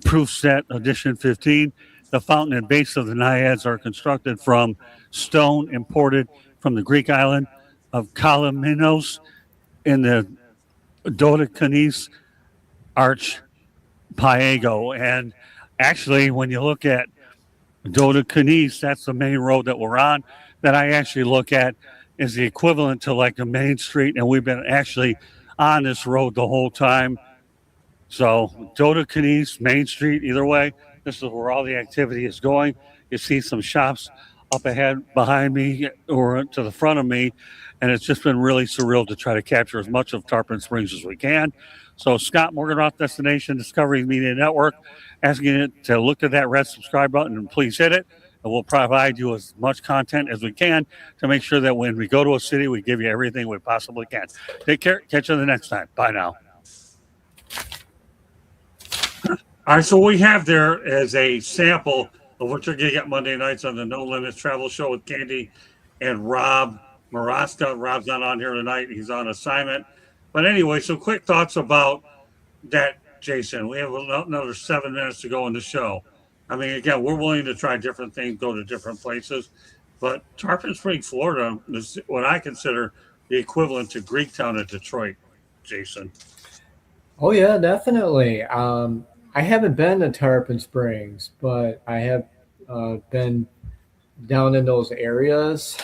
proof set, edition 15. The fountain and base of the Naiads are constructed from stone imported from the Greek island of Kalymnos in the Dodecanese archipelago. And actually, when you look at Dodecanese, that's the main road that we're on, that I actually look at is the equivalent to like a main street. And we've been actually on this road the whole time. So Dodecanese, Main Street, either way, this is where all the activity is going. You see some shops up ahead behind me or to the front of me, and it's just been really surreal to try to capture as much of Tarpon Springs as we can. So Scott Morgenroth, Destination Discovery Media Network, asking you to look at that red subscribe button and please hit it, and we'll provide you as much content as we can to make sure that when we go to a city, we give you everything we possibly can. Take care. Catch you the next time. Bye now. All right, so what we have there is a sample of what you're going to get Monday nights on the No Limits Travel Show with Candy and Rob Marasta. Rob's not on here tonight. He's on assignment. But anyway, so quick thoughts about that, Jason. We have another 7 minutes to go in the show. I mean, again, we're willing to try different things, go to different places. But Tarpon Springs, Florida is what I consider the equivalent to Greektown in Detroit, Jason. Oh yeah, definitely. I haven't been to Tarpon Springs, but I have been down in those areas,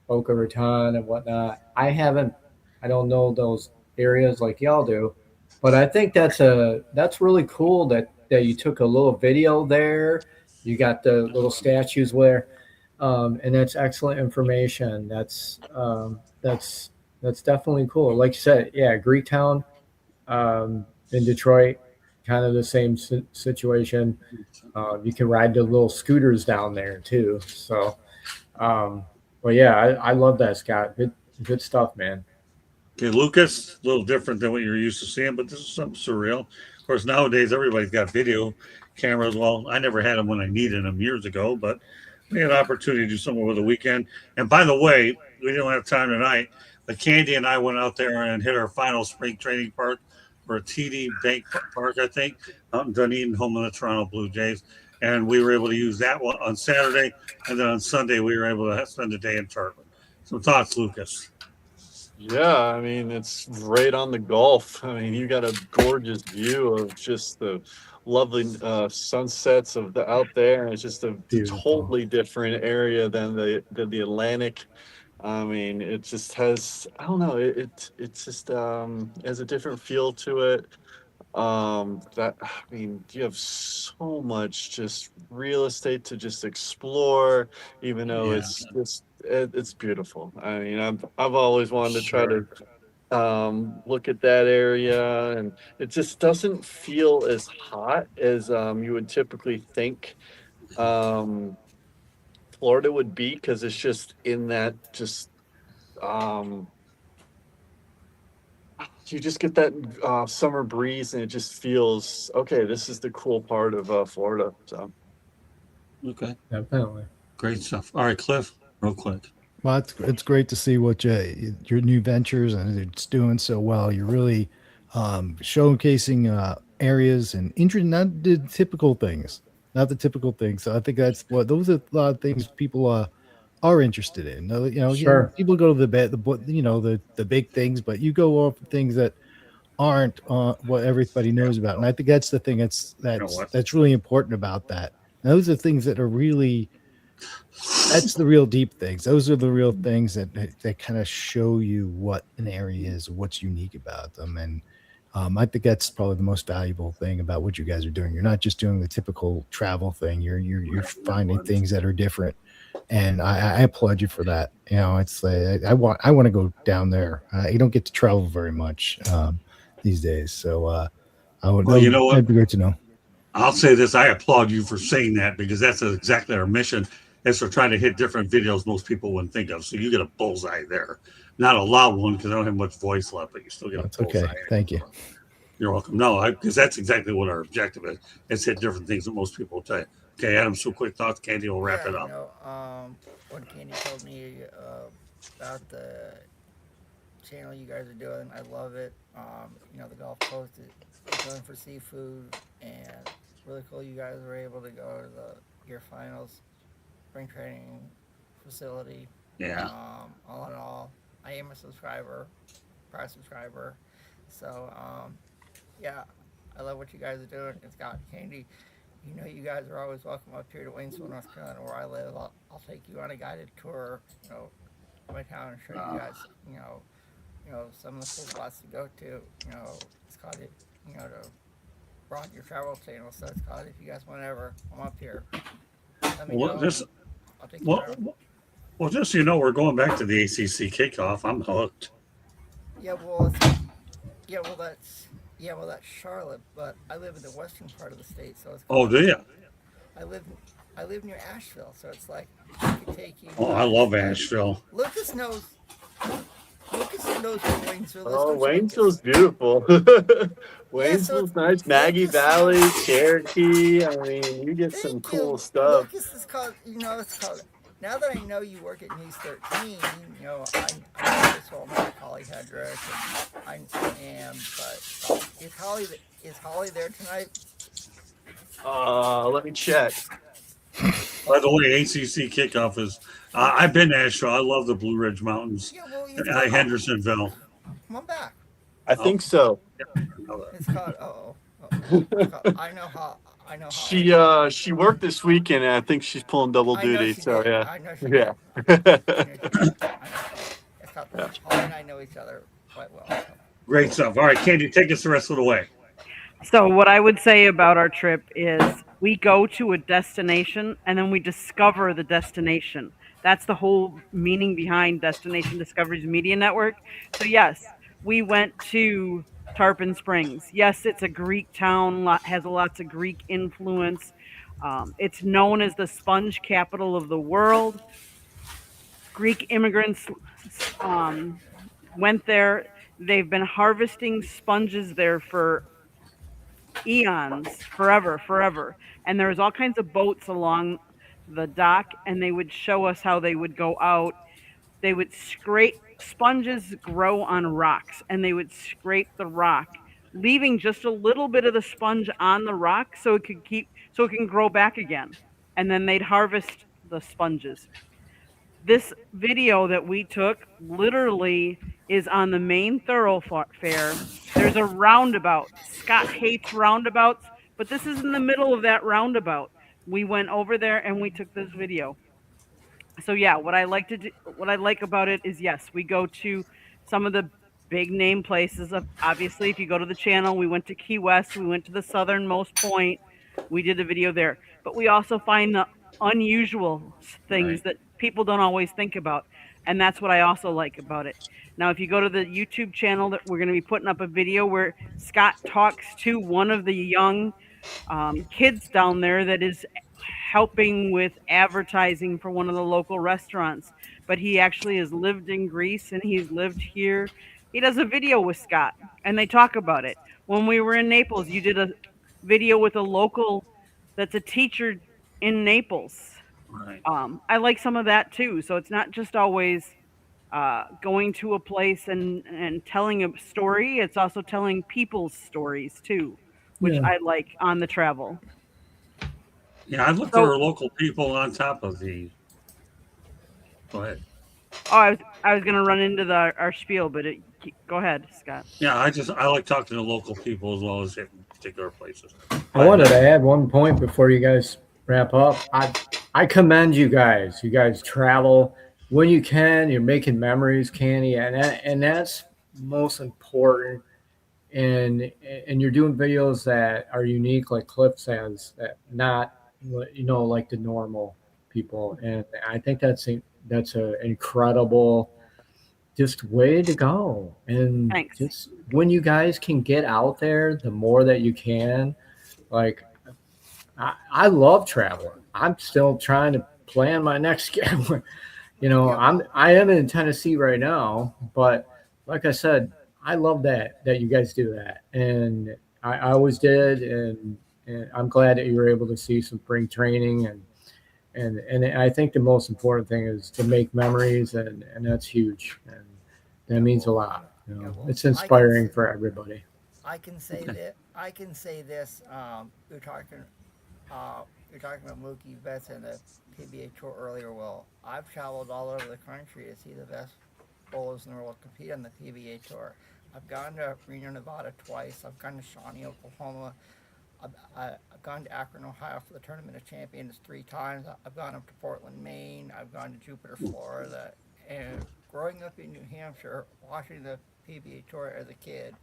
Boca Raton and whatnot. I haven't. I don't know those areas like y'all do, but I think that's really cool that you took a little video there. You got the little statues where, and that's excellent information. That's definitely cool. Like you said, yeah, Greektown in Detroit, kind of the same situation. You can ride the little scooters down there too. So, well, yeah, I love that, Scott. Good stuff, man. Okay, Lucas, a little different than what you're used to seeing, but this is something surreal. Of course, nowadays everybody's got video cameras. Well, I never had them when I needed them years ago, but we had an opportunity to do something over the weekend. And by the way, we don't have time tonight, but Candy and I went out there and hit our final spring training park for a TD Bank Park, I think, out in Dunedin, home of the Toronto Blue Jays. And we were able to use that one on Saturday. And then on Sunday, we were able to spend the day in Tarpon. Some thoughts, Lucas. Yeah, I mean, it's right on the Gulf. I mean, you got a gorgeous view of just the lovely sunsets of the out there. And it's just a Beautiful. totally different area than the Atlantic. I mean, it just has, I don't know, it's just has a different feel to it. That, I mean, you have so much just real estate to just explore, even though Yeah. it's beautiful. I mean, I've always wanted to try Sure. to look at that area, and it just doesn't feel as hot as you would typically think um Florida would be, because it's just in that just um you just get that summer breeze, and it just feels okay. This is the cool part of Florida. So Okay. Definitely. Great stuff. All right, Cliff, real quick. Well, it's great to see what your new ventures, and it's doing so well. You're really showcasing areas and not the typical things, not the typical things. So I think that's what those are a lot of things people are interested in. Sure. People go to the big things, but you go off things that aren't what everybody knows about, and I think that's the thing that's really important about that. And those are things that are really that's the real deep things. Those are the real things that kind of show you what an area is, what's unique about them, and I think that's probably the most valuable thing about what you guys are doing. You're not just doing the typical travel thing. You're finding things that are different, and I applaud you for that. You know, it's like I want to go down there. You don't get to travel very much these days, so Well, you know what? that'd be great to know. I'll say this. I applaud you for saying that because that's exactly our mission is to try to hit different videos most people wouldn't think of. So you get a bullseye there. Not a loud one because I don't have much voice left, but you still get a That's bullseye. okay. Thank you. You're welcome. No, because that's exactly what our objective is. It's hit different things that most people will tell you. Okay, Adam, some quick thoughts. Candy will wrap it up. When Candy told me about the channel you guys are doing, I love it. The Gulf Coast is going for seafood, and really cool you guys were able to go to the year finals spring training facility. Yeah. All in all, I am a subscriber, prior subscriber. So, yeah, I love what you guys are doing. It's got Candy. You guys are always welcome up here to Waynesville, North Carolina, where I live. I'll take you on a guided tour, of my town and show you guys, some of the cool spots to go to. It's called it, to broaden your travel channel. So it's called, if you guys want to ever come up here, let me know. I'll take you around. Well, just so you know, we're going back to the ACC kickoff. I'm hooked. That's Charlotte, but I live in the western part of the state, so it's. Oh, do you? I live near Asheville, so it's like I could take you. Oh, I love Asheville. Lucas knows where Waynesville is. oh, Waynesville's beautiful. Waynesville's nice. Maggie Valley, Cherokee. I mean, you get some cool stuff. Lucas is called. It's called. Now that I know you work at News 13, I this whole my colleague Hedrick, and I am. But is Holly there tonight? Let me check. By the way, ACC kickoff is. I've been to Asheville. I love the Blue Ridge Mountains. Yeah, well, Hendersonville. Come on back. I think so. It's called. I know how. I know how. She worked this weekend, and I think she's pulling double I know duty. she So did. yeah, I know she yeah. did. I know she did. It's called. Yeah. Holly and I know each other quite well. So. Great stuff. All right, Candy, take us the rest of the way. So what I would say about our trip is we go to a destination and then we discover the destination. That's the whole meaning behind Destination Discovery's Media Network. So yes, we went to Tarpon Springs. Yes, it's a Greek town, has lots of Greek influence. It's known as the sponge capital of the world. Greek immigrants went there. They've been harvesting sponges there for eons, forever. And there was all kinds of boats along the dock, and they would show us how they would go out. They would scrape, sponges grow on rocks, and they would scrape the rock, leaving just a little bit of the sponge on the rock so it can grow back again. And then they'd harvest the sponges. This video that we took literally is on the main thoroughfare. There's a roundabout. Scott hates roundabouts, but this is in the middle of that roundabout. We went over there and we took this video. So yeah, what I like about it is, yes, we go to some of the big name places. Obviously, if you go to the channel, we went to Key West, we went to the southernmost point, we did a video there. But we also find the unusual things that people don't always think about, and that's what I also like about it. Now, if you go to the YouTube channel, that we're going to be putting up a video where Scott talks to one of the young kids down there that is helping with advertising for one of the local restaurants, but he actually has lived in Greece and he's lived here. He does a video with Scott and they talk about it. When we were in Naples, you did a video with a local that's a teacher in Naples. Right. I like some of that too. So it's not just always going to a place and telling a story. It's also telling people's stories too, which I like on the travel. Yeah, I look for local people on top of the. Go ahead. Oh, I was going to run into our spiel, but go ahead, Scott. Yeah, I like talking to local people as well as hitting particular places. I wanted to add one point before you guys wrap up. I commend you guys. You guys travel when you can. You're making memories, Candy, and that's most important. And you're doing videos that are unique, like Cliff says, that not like the normal people. And I think that's an incredible just way to go. And Thanks. just when you guys can get out there, the more that you can, like. I love traveling. I'm still trying to plan my next getaway. I am in Tennessee right now, but like I said, I love that you guys do that, and I always did, and I'm glad that you were able to see some spring training, and I think the most important thing is to make memories, and that's huge, and that means a lot. It's inspiring for everybody. I can say that. I can say this. You're talking about Mookie Betts and the PBA Tour earlier. Well, I've traveled all over the country to see the best bowlers in the world compete on the PBA Tour. I've gone to Reno, Nevada twice. I've gone to Shawnee, Oklahoma. I've gone to Akron, Ohio for the Tournament of Champions 3 times. I've gone up to Portland, Maine. I've gone to Jupiter, Florida. And growing up in New Hampshire, watching the PBA Tour as a kid,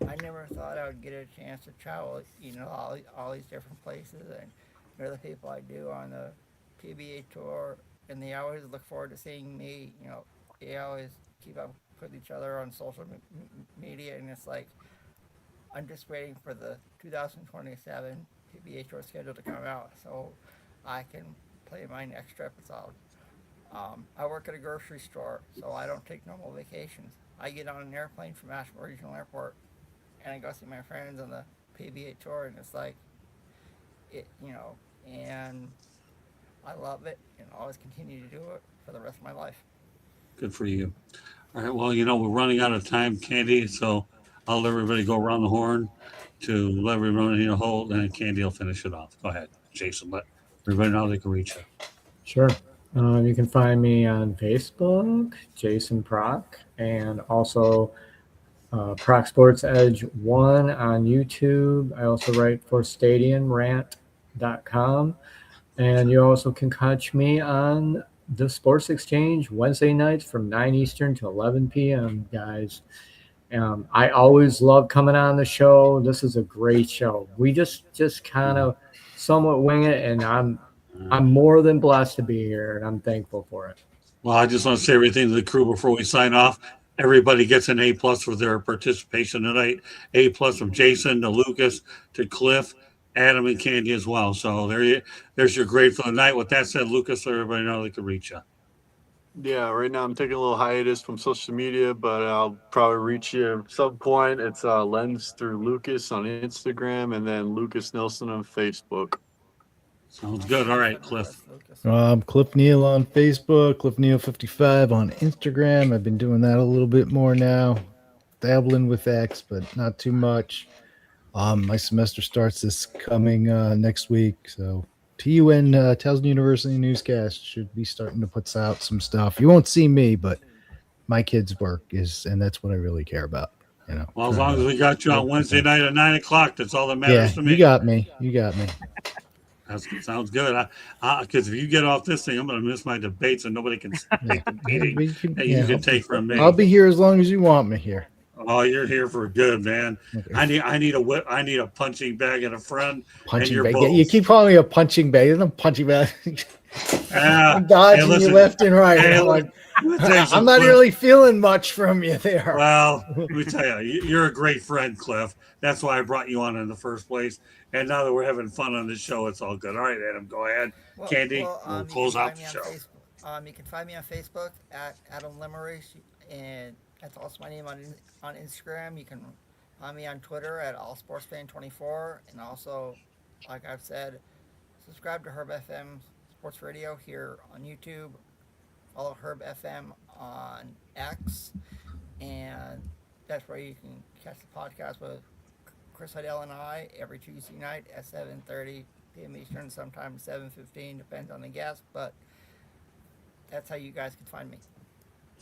I never thought I would get a chance to travel, all these different places, and the people I do on the PBA Tour, and they always look forward to seeing me. They always keep up with each other on social media, and it's like I'm just waiting for the 2027 PBA Tour schedule to come out so I can play my next trip. It's all. I work at a grocery store, so I don't take normal vacations. I get on an airplane from Asheville Regional Airport, and I go see my friends on the PBA Tour, and it's like, and I love it, and always continue to do it for the rest of my life. Good for you. All right, well, we're running out of time, Candy, so I'll let everybody go around the horn to let everybody hold, and Candy will finish it off. Go ahead, Jason. Let everybody know how they can reach you. Sure. You can find me on Facebook, Jason Proc, and also Proc Sports Edge 1 on YouTube. I also write for StadiumRant.com. And you also can catch me on the Sports Exchange Wednesday nights from 9 Eastern to 11 p.m., guys. I always love coming on the show. This is a great show. We just kind of somewhat wing it, and I'm more than blessed to be here, and I'm thankful for it. Well, I just want to say everything to the crew before we sign off. Everybody gets an A+ for their participation tonight. A+ from Jason to Lucas to Cliff, Adam, and Candy as well. So there's your grade for the night. With that said, Lucas, let everybody know they can reach you. Yeah, right now I'm taking a little hiatus from social media, but I'll probably reach you at some point. It's Lens Through Lucas on Instagram, and then Lucas Nelson on Facebook. Sounds good. All right, Cliff. Cliff Neal on Facebook, Cliff Neal 55 on Instagram. I've been doing that a little bit more now, dabbling with X, but not too much. My semester starts this coming next week, so TUN Towson University Newscast should be starting to put out some stuff. You won't see me, but my kids' work is, and that's what I really care about. You know. Well, as long as we got you on Wednesday night at 9 o'clock, that's all that matters to me. You got me. That sounds good. Because if you get off this thing, I'm going to miss my debates, and nobody can take the beating that you can take from me. I'll be here as long as you want me here. Oh, you're here for good, man. Okay. I need a whip. I need a punching bag and a friend. Punching bag. Yeah, you keep calling me a punching bag. There's no punching bag. I'm dodging you left and right. I'm not really feeling much from you there. Well, let me tell you, you're a great friend, Cliff. That's why I brought you on in the first place. And now that we're having fun on this show, it's all good. All right, Adam, go ahead. Candy, we'll close out the show. You can find me on Facebook at Adam Lemmery, and that's also my name on Instagram. You can find me on Twitter at AllSportsFan24, and also, like I've said, subscribe to Herb FM Sports Radio here on YouTube. Follow Herb FM on X, and that's where you can catch the podcast with Chris Heidel and I every Tuesday night at 7:30 p.m. Eastern, sometimes 7:15, depends on the guest, but that's how you guys can find me.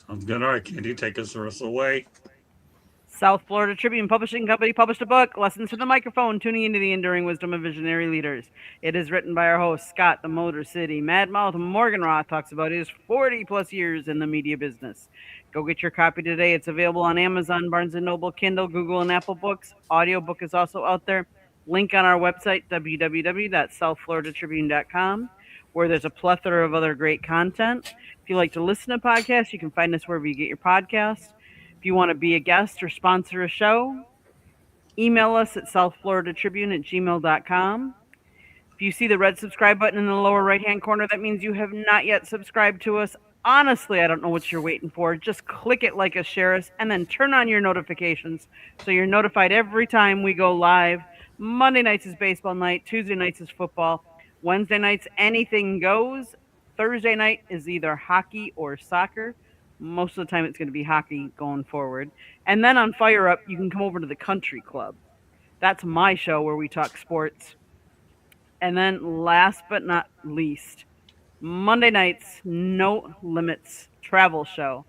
Sounds good. All right, Candy, take us the rest of the way. South Florida Tribune Publishing Company published a book, Lessons to the Microphone, Tuning into the Enduring Wisdom of Visionary Leaders. It is written by our host, Scott the Motor City Madmouth Morganroth, talks about his 40-plus years in the media business. Go get your copy today. It's available on Amazon, Barnes & Noble, Kindle, Google, and Apple Books. Audiobook is also out there. Link on our website, www.southfloridatribune.com, where there's a plethora of other great content. If you like to listen to podcasts, you can find us wherever you get your podcasts. If you want to be a guest or sponsor a show, email us at southfloridatribune@gmail.com. If you see the red subscribe button in the lower right-hand corner, that means you have not yet subscribed to us. Honestly, I don't know what you're waiting for. Just click it, like us, share us, and then turn on your notifications so you're notified every time we go live. Monday nights is baseball night. Tuesday nights is football. Wednesday nights, anything goes. Thursday night is either hockey or soccer. Most of the time it's going to be hockey going forward. And then on Fire Up, you can come over to the Country Club. That's my show where we talk sports. And then last but not least, Monday nights, No Limits travel show.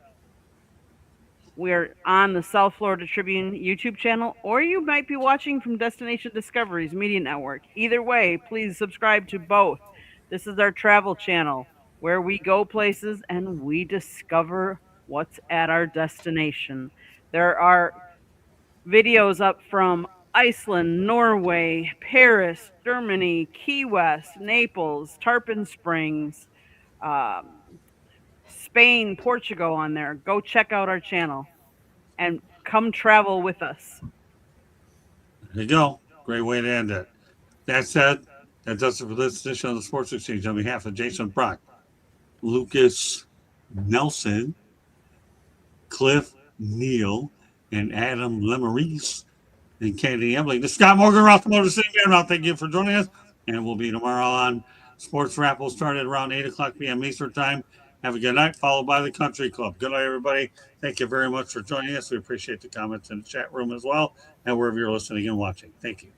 We're on the South Florida Tribune YouTube channel, or you might be watching from Destination Discovery's Media Network. Either way, please subscribe to both. This is our travel channel where we go places and we discover what's at our destination. There are videos up from Iceland, Norway, Paris, Germany, Key West, Naples, Tarpon Springs, Spain, Portugal on there. Go check out our channel and come travel with us. There you go. Great way to end it. That said, that does it for this edition of the Sports Exchange. On behalf of Jason Brock, Lucas Nelson, Cliff Neal, and Adam Lemmeries, and Candy Emily. This is Scott Morganroth, the Motor City Madmouth. Thank you for joining us, and we'll be tomorrow on Sports Wrap. Will start at around 8 o'clock p.m. Eastern Time. Have a good night, followed by the Country Club. Good night, everybody. Thank you very much for joining us. We appreciate the comments in the chat room as well, and wherever you're listening and watching. Thank you.